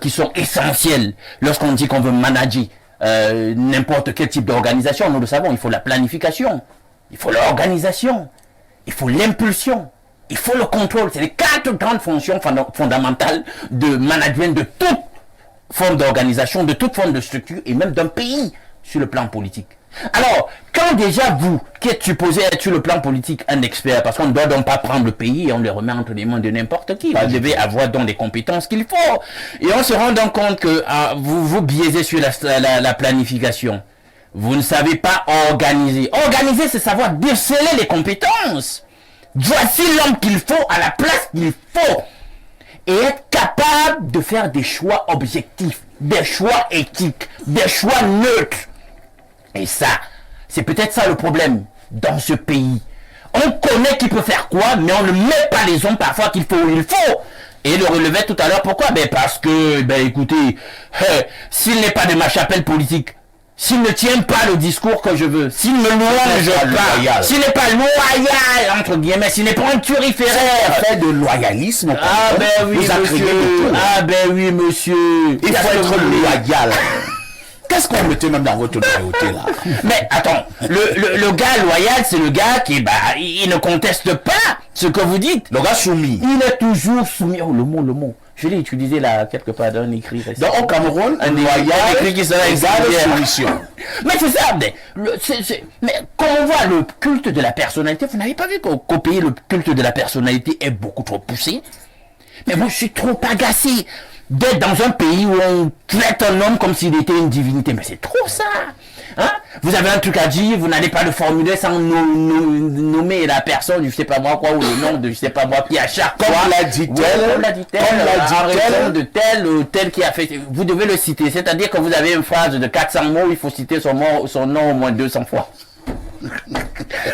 qui sont essentielles lorsqu'on dit qu'on veut manager n'importe quel type d'organisation, nous le savons, il faut la planification, il faut l'organisation, il faut l'impulsion, il faut le contrôle. C'est les 4 grandes fonctions fondamentales de management de toute forme d'organisation, de toute forme de structure et même d'un pays sur le plan politique. Alors, quand déjà vous, qui êtes supposé être sur le plan politique un expert, parce qu'on ne doit donc pas prendre le pays et on le remet entre les mains de n'importe qui, vous devez avoir donc les compétences qu'il faut. Et on se rend donc compte que vous vous biaisez sur la planification. Vous ne savez pas organiser. Organiser, c'est savoir déceler les compétences. Voici l'homme qu'il faut à la place qu'il faut. Et être capable de faire des choix objectifs, des choix éthiques, des choix neutres. Et ça, c'est peut-être ça le problème dans ce pays. On connaît qui peut faire quoi, mais on ne met pas les hommes parfois qu'il faut où il faut. Et le relevait tout à l'heure, pourquoi? Parce que, écoutez, s'il n'est pas de ma chapelle politique, s'il ne tient pas le discours que je veux, s'il ne louange pas, s'il n'est pas loyal, entre guillemets, s'il n'est pas un turiféraire, fait de loyalisme. Oui, monsieur. Il faut être loyal. Qu'est-ce qu'on mettait même dans votre loyauté là? Mais attends, le gars loyal, c'est le gars qui, il ne conteste pas ce que vous dites. Le gars soumis. Il est toujours soumis. Oh, le mot. Je l'ai utilisé là, quelque part dans un écrit récent. Donc au Cameroun, un écrit qui sera égale soumission. Mais c'est ça, mais quand on voit le culte de la personnalité, vous n'avez pas vu qu'au pays, le culte de la personnalité est beaucoup trop poussé? Mais moi, je suis trop agacé d'être dans un pays où on traite un homme comme s'il était une divinité. Mais c'est trop ça. Hein? Vous avez un truc à dire, vous n'allez pas le formuler sans nommer la personne, je sais pas moi quoi, ou le nom de je sais pas moi qui à chaque fois. Comme l'a dit tel, de tel ou tel qui a fait. Vous devez le citer. C'est-à-dire que vous avez une phrase de 400 mots, il faut citer son nom au moins 200 fois. Donc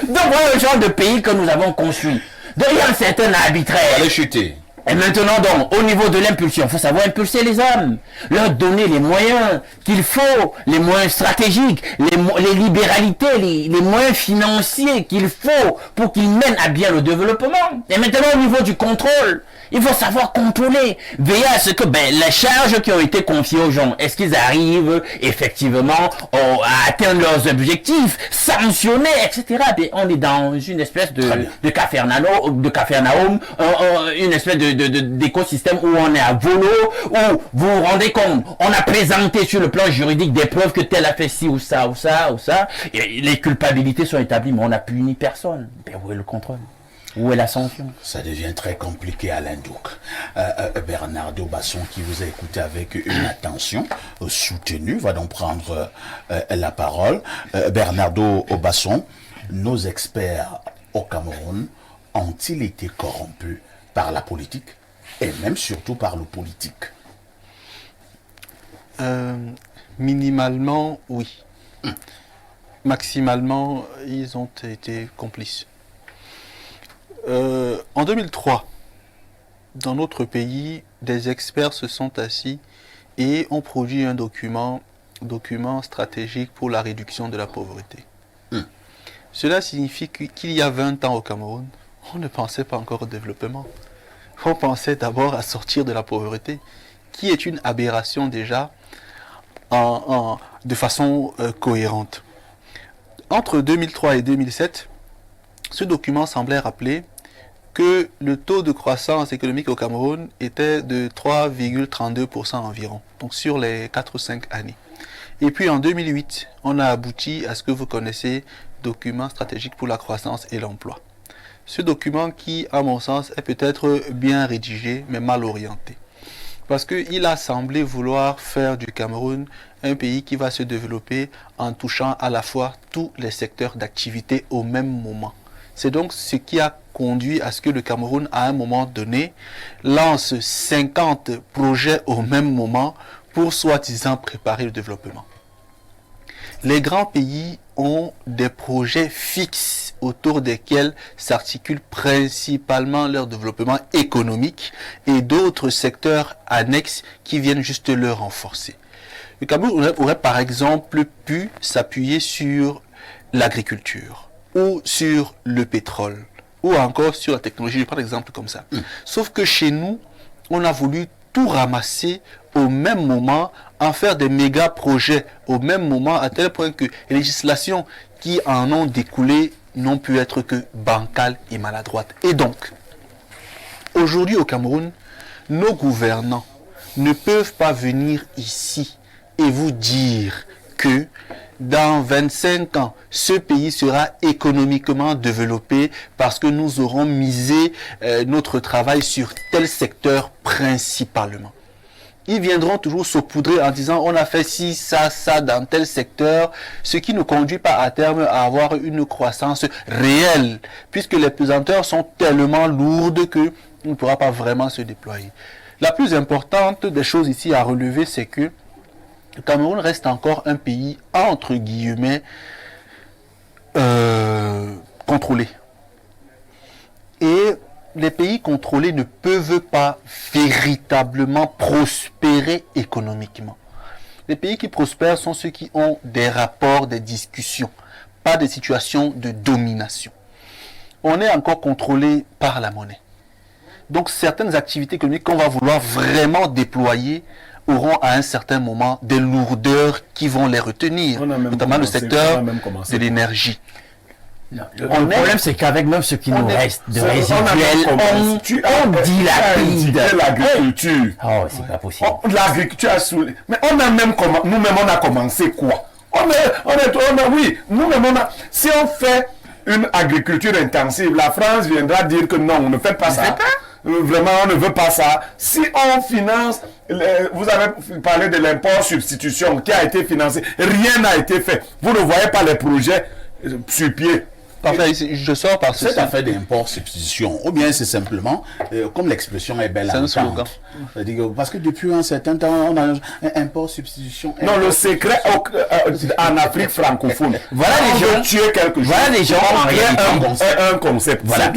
voilà le genre de pays que nous avons construit. Donc il y a un certain arbitraire. Allez chuter. Et maintenant donc, au niveau de l'impulsion, il faut savoir impulser les hommes, leur donner les moyens qu'il faut, les moyens stratégiques, les libéralités, les moyens financiers qu'il faut pour qu'ils mènent à bien le développement. Et maintenant au niveau du contrôle, il faut savoir contrôler, veiller à ce que les charges qui ont été confiées aux gens, est-ce qu'ils arrivent effectivement à atteindre leurs objectifs, sanctionner, etc. On est dans une espèce de Capharnaüm, une espèce d'écosystème où on est à volo, où vous vous rendez compte, on a présenté sur le plan juridique des preuves que tel a fait ci ou ça, et les culpabilités sont établies, mais on n'a puni personne. Où est le contrôle? Où est la sanction? Ça devient très compliqué, Alain Douk. Bernardo Basson, qui vous a écouté avec une attention soutenue, va donc prendre la parole. Bernardo Basson, nos experts au Cameroun ont-ils été corrompus par la politique et même surtout par le politique? Minimalement, oui. Maximalement, ils ont été complices. En 2003, dans notre pays, des experts se sont assis et ont produit un document stratégique pour la réduction de la pauvreté. Cela signifie qu'il y a 20 ans au Cameroun, on ne pensait pas encore au développement. On pensait d'abord à sortir de la pauvreté, qui est une aberration déjà de façon cohérente. Entre 2003 et 2007, ce document semblait rappeler que le taux de croissance économique au Cameroun était de 3,32% environ, donc sur les 4 ou 5 années. Et puis en 2008, on a abouti à ce que vous connaissez, document stratégique pour la croissance et l'emploi. Ce document qui, à mon sens, est peut-être bien rédigé, mais mal orienté. Parce qu'il a semblé vouloir faire du Cameroun un pays qui va se développer en touchant à la fois tous les secteurs d'activité au même moment. C'est donc ce qui a conduit à ce que le Cameroun, à un moment donné, lance 50 projets au même moment pour soi-disant préparer le développement. Les grands pays ont des projets fixes autour desquels s'articule principalement leur développement économique et d'autres secteurs annexes qui viennent juste le renforcer. Le Cameroun aurait par exemple pu s'appuyer sur l'agriculture ou sur le pétrole ou encore sur la technologie. Je prends un exemple comme ça. Sauf que chez nous, on a voulu tout ramasser au même moment, en faire des méga projets au même moment, à tel point que les législations qui en ont découlé n'ont pu être que bancales et maladroites. Et donc, aujourd'hui au Cameroun, nos gouvernants ne peuvent pas venir ici et vous dire que dans 25 ans, ce pays sera économiquement développé parce que nous aurons misé notre travail sur tel secteur principalement. Ils viendront toujours saupoudrer en disant on a fait ci, ça, ça dans tel secteur, ce qui ne conduit pas à terme à avoir une croissance réelle, puisque les pesanteurs sont tellement lourdes que on ne pourra pas vraiment se déployer. La plus importante des choses ici à relever, c'est que le Cameroun reste encore un pays, entre guillemets, contrôlé. Et les pays contrôlés ne peuvent pas véritablement prospérer économiquement. Les pays qui prospèrent sont ceux qui ont des rapports, des discussions, pas des situations de domination. On est encore contrôlé par la monnaie. Donc certaines activités économiques qu'on va vouloir vraiment déployer auront à un certain moment des lourdeurs qui vont les retenir, notamment le secteur de l'énergie. Le problème, c'est qu'avec même ce qui nous reste de résiduel, on dilapide l'agriculture. Oh, c'est pas possible. L'agriculture a saoulé. Mais on a même nous-mêmes, on a commencé quoi? Oui, nous-mêmes, si on fait une agriculture intensive, la France viendra dire que non, on ne fait pas ça. Vraiment, on ne veut pas ça. Si on finance, vous avez parlé de l'import substitution qui a été financé, rien n'a été fait. Vous ne voyez pas les projets sur pied. Parfait, je sors par cette affaire d'import substitution, ou bien c'est simplement, comme l'expression est belle à entendre. Parce que depuis un certain temps, on a un import substitution. Non, le secret en Afrique francophone. Voilà les gens. Tuer quelque chose. Voilà les gens en réalité. Un concept. Voilà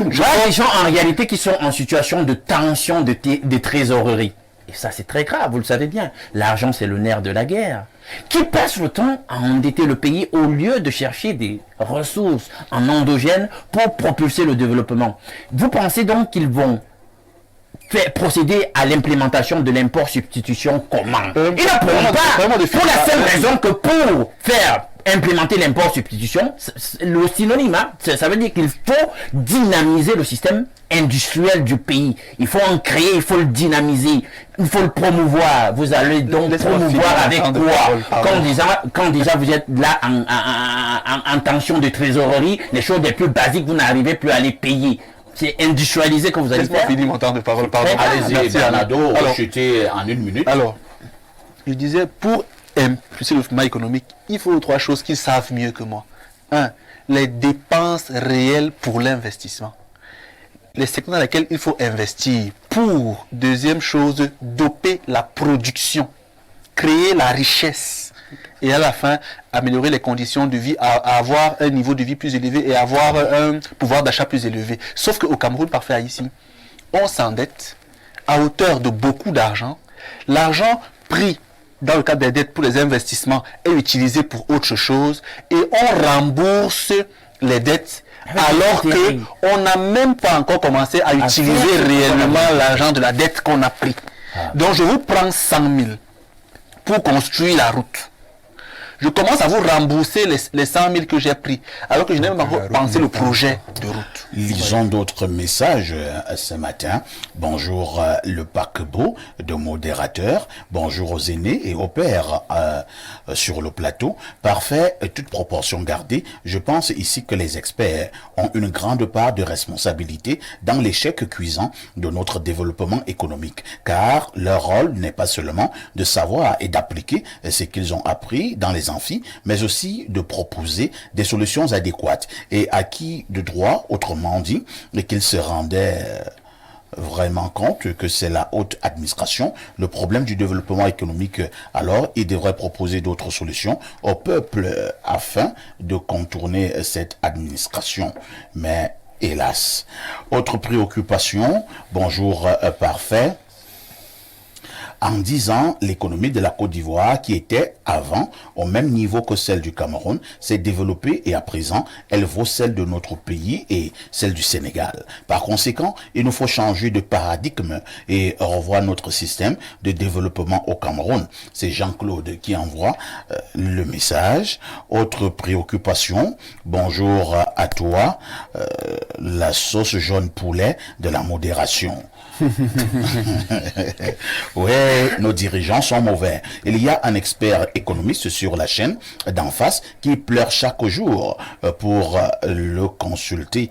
les gens en réalité qui sont en situation de tension de trésorerie. Et ça, c'est très grave, vous le savez bien. L'argent, c'est le nerf de la guerre. Qui passe le temps à endetter le pays au lieu de chercher des ressources en endogène pour propulser le développement. Vous pensez donc qu'ils vont procéder à l'implémentation de l'import substitution comment? Ils ne pourront pas, pour la seule raison que pour faire implémenter l'import substitution, le synonyme, ça veut dire qu'il faut dynamiser le système industriel du pays. Il faut en créer, il faut le dynamiser, il faut le promouvoir. Vous allez donc promouvoir avec quoi? Quand déjà vous êtes là en tension de trésorerie, les choses les plus basiques, vous n'arrivez plus à les payer. C'est industrialisé que vous allez faire. Fini mon temps de parole, pardon. Allez-y, Bernardo, chuter en une minute. Alors, je disais, pour impulser le développement économique, il faut trois choses qu'ils savent mieux que moi. Un, les dépenses réelles pour l'investissement. Les secteurs dans lesquels il faut investir. Pour, deuxième chose, doper la production, créer la richesse. Et à la fin, améliorer les conditions de vie, avoir un niveau de vie plus élevé et avoir un pouvoir d'achat plus élevé. Sauf qu'au Cameroun, parfait ici, on s'endette à hauteur de beaucoup d'argent. L'argent pris dans le cadre des dettes pour les investissements est utilisé pour autre chose et on rembourse les dettes alors qu'on n'a même pas encore commencé à utiliser réellement l'argent de la dette qu'on a pris. Donc je vous prends 100 000 pour construire la route. Je commence à vous rembourser les 100 000 que j'ai pris, alors que je n'ai même pas pensé le projet de route. Lisons d'autres messages ce matin. Bonjour le paquebot de modérateur. Bonjour aux aînés et aux pères sur le plateau. Parfait, toute proportion gardée. Je pense ici que les experts ont une grande part de responsabilité dans l'échec cuisant de notre développement économique, car leur rôle n'est pas seulement de savoir et d'appliquer ce qu'ils ont appris dans les amphis, mais aussi de proposer des solutions adéquates et acquis de droit, autrement dit, et qu'ils se rendaient vraiment compte que c'est la haute administration le problème du développement économique. Alors, ils devraient proposer d'autres solutions au peuple afin de contourner cette administration. Mais hélas, autre préoccupation. Bonjour, parfait. En 10 ans, l'économie de la Côte d'Ivoire, qui était avant au même niveau que celle du Cameroun, s'est développée et à présent, elle vaut celle de notre pays et celle du Sénégal. Par conséquent, il nous faut changer de paradigme et revoir notre système de développement au Cameroun. C'est Jean-Claude qui envoie le message. Autre préoccupation, bonjour à toi, la sauce jaune poulet de la modération. Ouais, nos dirigeants sont mauvais. Il y a un expert économiste sur la chaîne d'en face qui pleure chaque jour pour le consulter.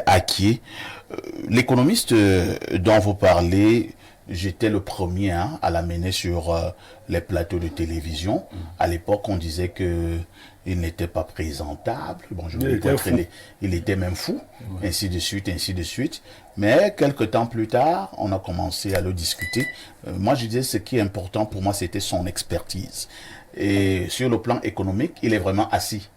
À qui l'économiste dont vous parlez, j'étais le premier à l'amener sur les plateaux de télévision. À l'époque, on disait que il n'était pas présentable. Bon, il était même fou, ainsi de suite, ainsi de suite. Mais quelques temps plus tard, on a commencé à le discuter. Moi, je disais, ce qui est important pour moi, c'était son expertise. Et sur le plan économique, il est vraiment assis.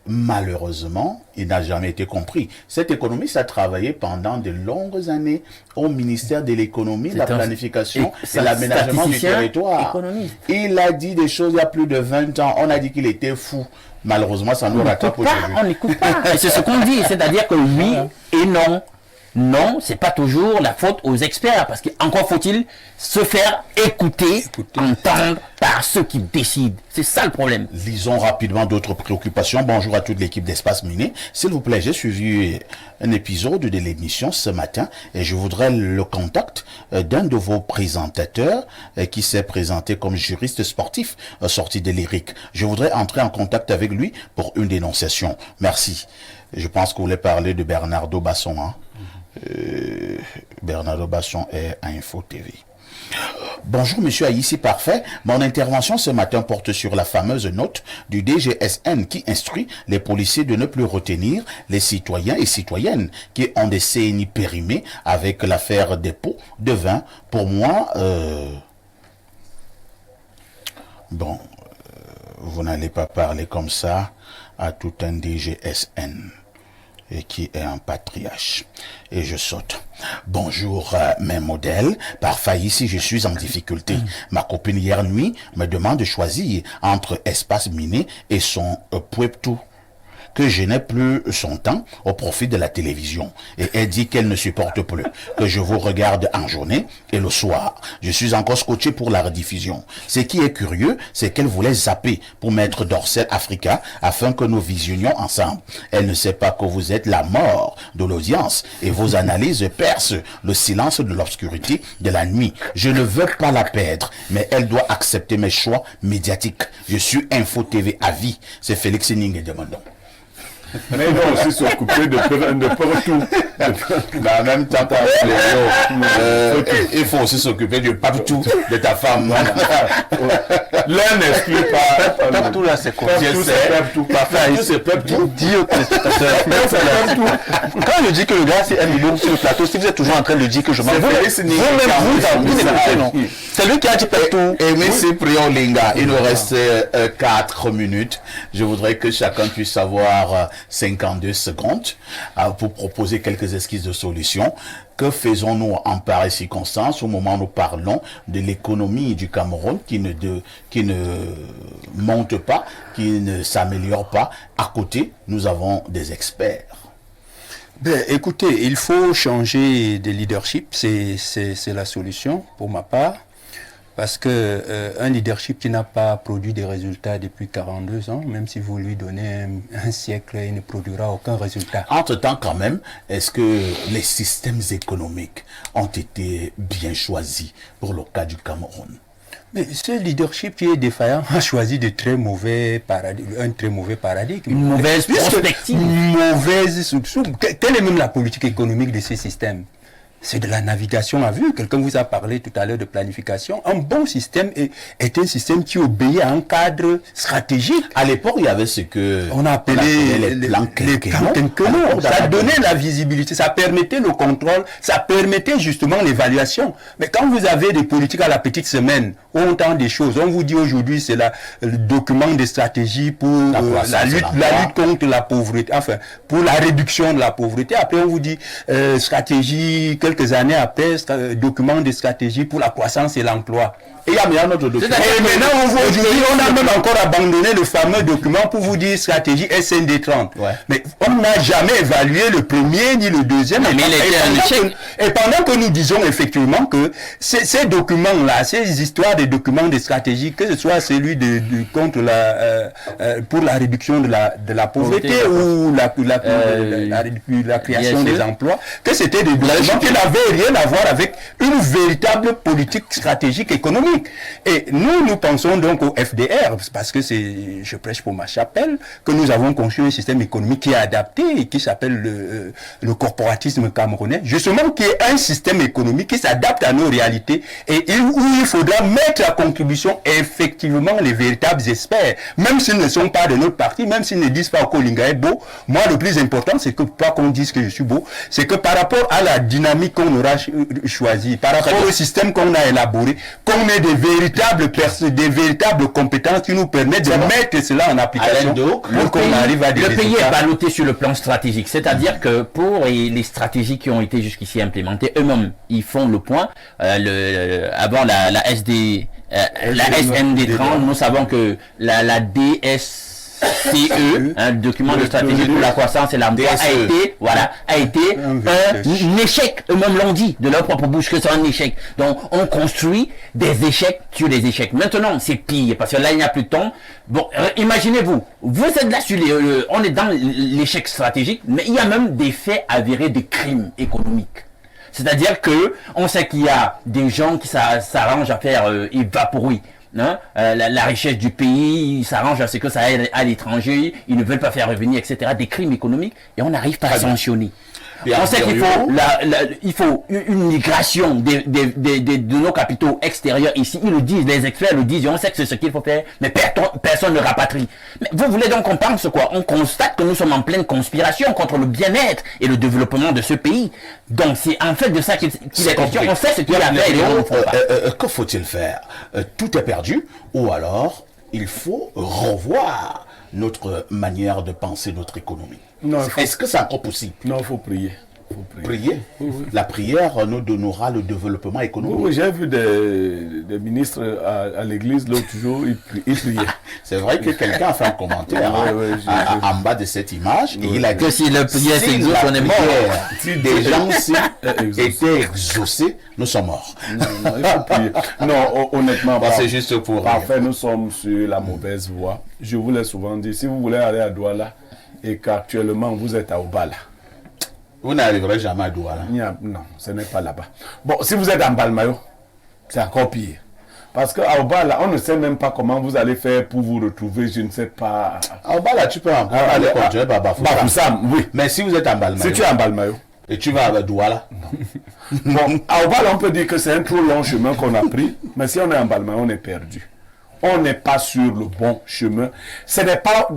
Malheureusement, il n'a jamais été compris. Cet économiste a travaillé pendant de longues années au ministère de l'économie, de la planification et l'aménagement du territoire. Économiste. Il a dit des choses il y a plus de 20 ans. On a dit qu'il était fou. Malheureusement, ça nous rattrape aujourd'hui. On n'écoute pas. Et c'est ce qu'on dit. C'est-à-dire que oui et non. Non, c'est pas toujours la faute aux experts, parce qu'encore faut-il se faire écouter, entendre par ceux qui décident. C'est ça le problème. Lisons rapidement d'autres préoccupations. Bonjour à toute l'équipe d'Espace Miné. S'il vous plaît, j'ai suivi un épisode de l'émission ce matin et je voudrais le contact d'un de vos présentateurs qui s'est présenté comme juriste sportif sorti de l'IRIC. Je voudrais entrer en contact avec lui pour une dénonciation. Merci. Je pense que vous voulez parler de Bernardo Basson, hein? Bernardo Basson est à Info TV. Bonjour Monsieur Aïssi Parfait, mon intervention ce matin porte sur la fameuse note du DGSN qui instruit les policiers de ne plus retenir les citoyens et citoyennes qui ont des CNI périmés avec l'affaire des pots de vin. Pour moi, vous n'allez pas parler comme ça à tout un DGSN. Et qui est un patriarche. Et je saute. Bonjour mes modèles. Parfois ici je suis en difficulté. Ma copine hier nuit me demande de choisir entre Espace Miné et son Puebtu, que je n'ai plus son temps au profit de la télévision. Et elle dit qu'elle ne supporte plus que je vous regarde en journée et le soir. Je suis encore scotché pour la rediffusion. Ce qui est curieux, c'est qu'elle voulait zapper pour mettre Dorsel Africa afin que nous visionnions ensemble. Elle ne sait pas que vous êtes la mort de l'audience et vos analyses percent le silence de l'obscurité de la nuit. Je ne veux pas la perdre, mais elle doit accepter mes choix médiatiques. Je suis Info TV à vie. C'est Félix Ning et Demandon. Mais ils vont aussi s'occuper de partout. En même temps, il faut aussi s'occuper de partout de ta femme. L'un n'exclut pas. Partout là, c'est quoi? Partout, c'est partout. Dis aux téléspectateurs. Quand je dis que le gars c'est 1 million sur le plateau, si vous êtes toujours en train de dire que je m'en vais, c'est lui qui a dit partout. Et merci Prion Linga. Il nous reste 4 minutes. Je voudrais que chacun puisse avoir 52 secondes pour proposer quelques esquisses de solutions. Que faisons-nous en pareille circonstance au moment où nous parlons de l'économie du Cameroun qui ne monte pas, qui ne s'améliore pas? À côté, nous avons des experts. Ben, écoutez, il faut changer de leadership, c'est la solution pour ma part. Parce que un leadership qui n'a pas produit des résultats depuis 42 ans, même si vous lui donnez un siècle, il ne produira aucun résultat. Entre-temps, quand même, est-ce que les systèmes économiques ont été bien choisis pour le cas du Cameroun? Mais ce leadership qui est défaillant a choisi un très mauvais paradigme. Une mauvaise perspective. Une mauvaise solution. Quelle est même la politique économique de ces systèmes? C'est de la navigation à vue. Quelqu'un vous a parlé tout à l'heure de planification. Un bon système est un système qui obéit à un cadre stratégique. À l'époque, il y avait ce que on appelait les plans quinquennaux. Ça donnait la visibilité, ça permettait le contrôle, ça permettait justement l'évaluation. Mais quand vous avez des politiques à la petite semaine, où on entend des choses, on vous dit aujourd'hui c'est le document de stratégie pour la lutte contre la pauvreté, enfin pour la réduction de la pauvreté. Après on vous dit stratégie quelques années après, document de stratégie pour la croissance et l'emploi. Et il y a bien notre document. Et maintenant, aujourd'hui, on a même encore abandonné le fameux document pour vous dire stratégie SND 30. Ouais. Mais on n'a jamais évalué le premier ni le deuxième. Non, mais il était un échec. Et pendant que nous disons effectivement que ces documents-là, ces histoires des documents de stratégie, que ce soit celui contre pour la réduction de la pauvreté ou la création des emplois, que c'était des documents qui n'avaient rien à voir avec une véritable politique stratégique économique. Et nous pensons donc au FDR, parce que je prêche pour ma chapelle, que nous avons conçu un système économique qui est adapté et qui s'appelle le corporatisme camerounais, justement qui est un système économique qui s'adapte à nos réalités et où il faudra mettre à contribution effectivement les véritables experts, même s'ils ne sont pas de notre parti, même s'ils ne disent pas que Olinga est beau. Moi, le plus important, c'est que pas qu'on dise que je suis beau, c'est que par rapport à la dynamique qu'on aura choisie, par rapport au système qu'on a élaboré, qu'on ait des véritables compétences qui nous permettent de mettre cela en application pour qu'on arrive à des résultats. Le pays est ballotté sur le plan stratégique, c'est-à-dire que pour les stratégies qui ont été jusqu'ici implémentées, eux-mêmes, ils font le point. Avant la SND 30, nous savons que la DSCE, le document de stratégie pour la croissance et l'emploi, a été un échec. Eux-mêmes l'ont dit de leur propre bouche que c'est un échec. Donc, on construit des échecs sur des échecs. Maintenant, c'est pire parce que là, il n'y a plus de temps. Bon, imaginez-vous, vous êtes là sur on est dans l'échec stratégique, mais il y a même des faits avérés de crimes économiques. C'est-à-dire que on sait qu'il y a des gens qui s'arrangent à faire évaporer la richesse du pays, ils s'arrangent à ce que ça aille à l'étranger, ils ne veulent pas faire revenir, etc. Des crimes économiques, et on n'arrive pas à sanctionner. On sait qu'il faut une migration de nos capitaux extérieurs ici. Ils le disent, les experts le disent, et on sait que c'est ce qu'il faut faire, mais personne ne rapatrie. Mais vous voulez donc qu'on pense quoi? On constate que nous sommes en pleine conspiration contre le bien-être et le développement de ce pays. Donc c'est en fait de ça qu'il est question. On sait ce qu'il y a à faire et on ne fait pas. Que faut-il faire? Tout est perdu, ou alors il faut revoir notre manière de penser notre économie. Est-ce que c'est encore possible? Non, il faut prier. Prier. Oui, oui. La prière nous donnera le développement économique. Oui, j'ai vu des ministres à l'église l'autre jour, ils priaient. C'est vrai que quelqu'un a fait un commentaire en bas de cette image et il a dit que si le prière s'exauce, on est mort. Si des gens étaient exaucés, nous sommes morts. Non, il faut prier. Non, honnêtement, c'est juste pour parfait, nous sommes sur la mauvaise voie. Je vous l'ai souvent dit, si vous voulez aller à Douala et qu'actuellement vous êtes à Obala, vous n'arriverez jamais à Douala. Non, ce n'est pas là-bas. Bon, si vous êtes en Balmayo, c'est encore pire. Parce qu'à Obala, on ne sait même pas comment vous allez faire pour vous retrouver, je ne sais pas. À Obala, tu peux encore aller continuer par Bafoussam, oui. Mais si vous êtes en Balmayo. Si tu es en Balmayo. Et tu vas à Douala. Non. Bon, à Obala, on peut dire que c'est un trop long chemin qu'on a pris. Mais si on est en Balmayo, on est perdu. On n'est pas sur le bon chemin. Ce n'est pas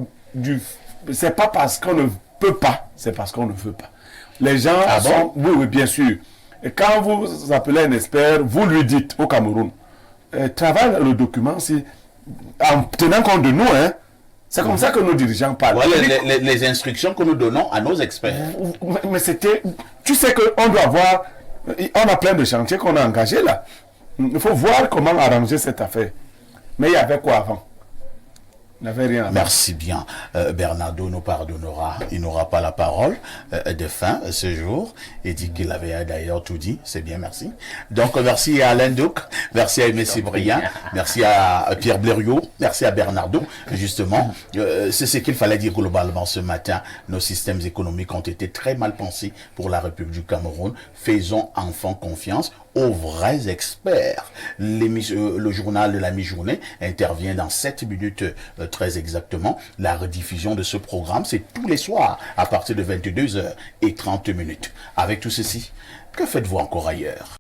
c'est pas parce qu'on ne peut pas, c'est parce qu'on ne veut pas. Les gens sont... Bon? Oui, bien sûr. Et quand vous appelez un expert, vous lui dites au Cameroun, travaille le document en tenant compte de nous. Hein. C'est comme ça que nos dirigeants parlent. Voilà les instructions que nous donnons à nos experts. Mais c'était... Tu sais qu'on doit avoir... On a plein de chantiers qu'on a engagés là. Il faut voir comment arranger cette affaire. Mais il y avait quoi avant? Il n'avait rien à faire. Merci bien. Bernardo nous pardonnera. Il n'aura pas la parole de fin ce jour. Il dit qu'il avait d'ailleurs tout dit. C'est bien, merci. Donc, merci à Alain Duc. Merci à Aimé Cyprien. Merci à Pierre Blériot. Merci à Bernardo. Justement, c'est ce qu'il fallait dire globalement ce matin. Nos systèmes économiques ont été très mal pensés pour la République du Cameroun. Faisons enfin confiance aux vrais experts. Le journal de la mi-journée intervient dans 7 minutes très exactement. La rediffusion de ce programme, c'est tous les soirs à partir de 22h30. Avec tout ceci, que faites-vous encore ailleurs?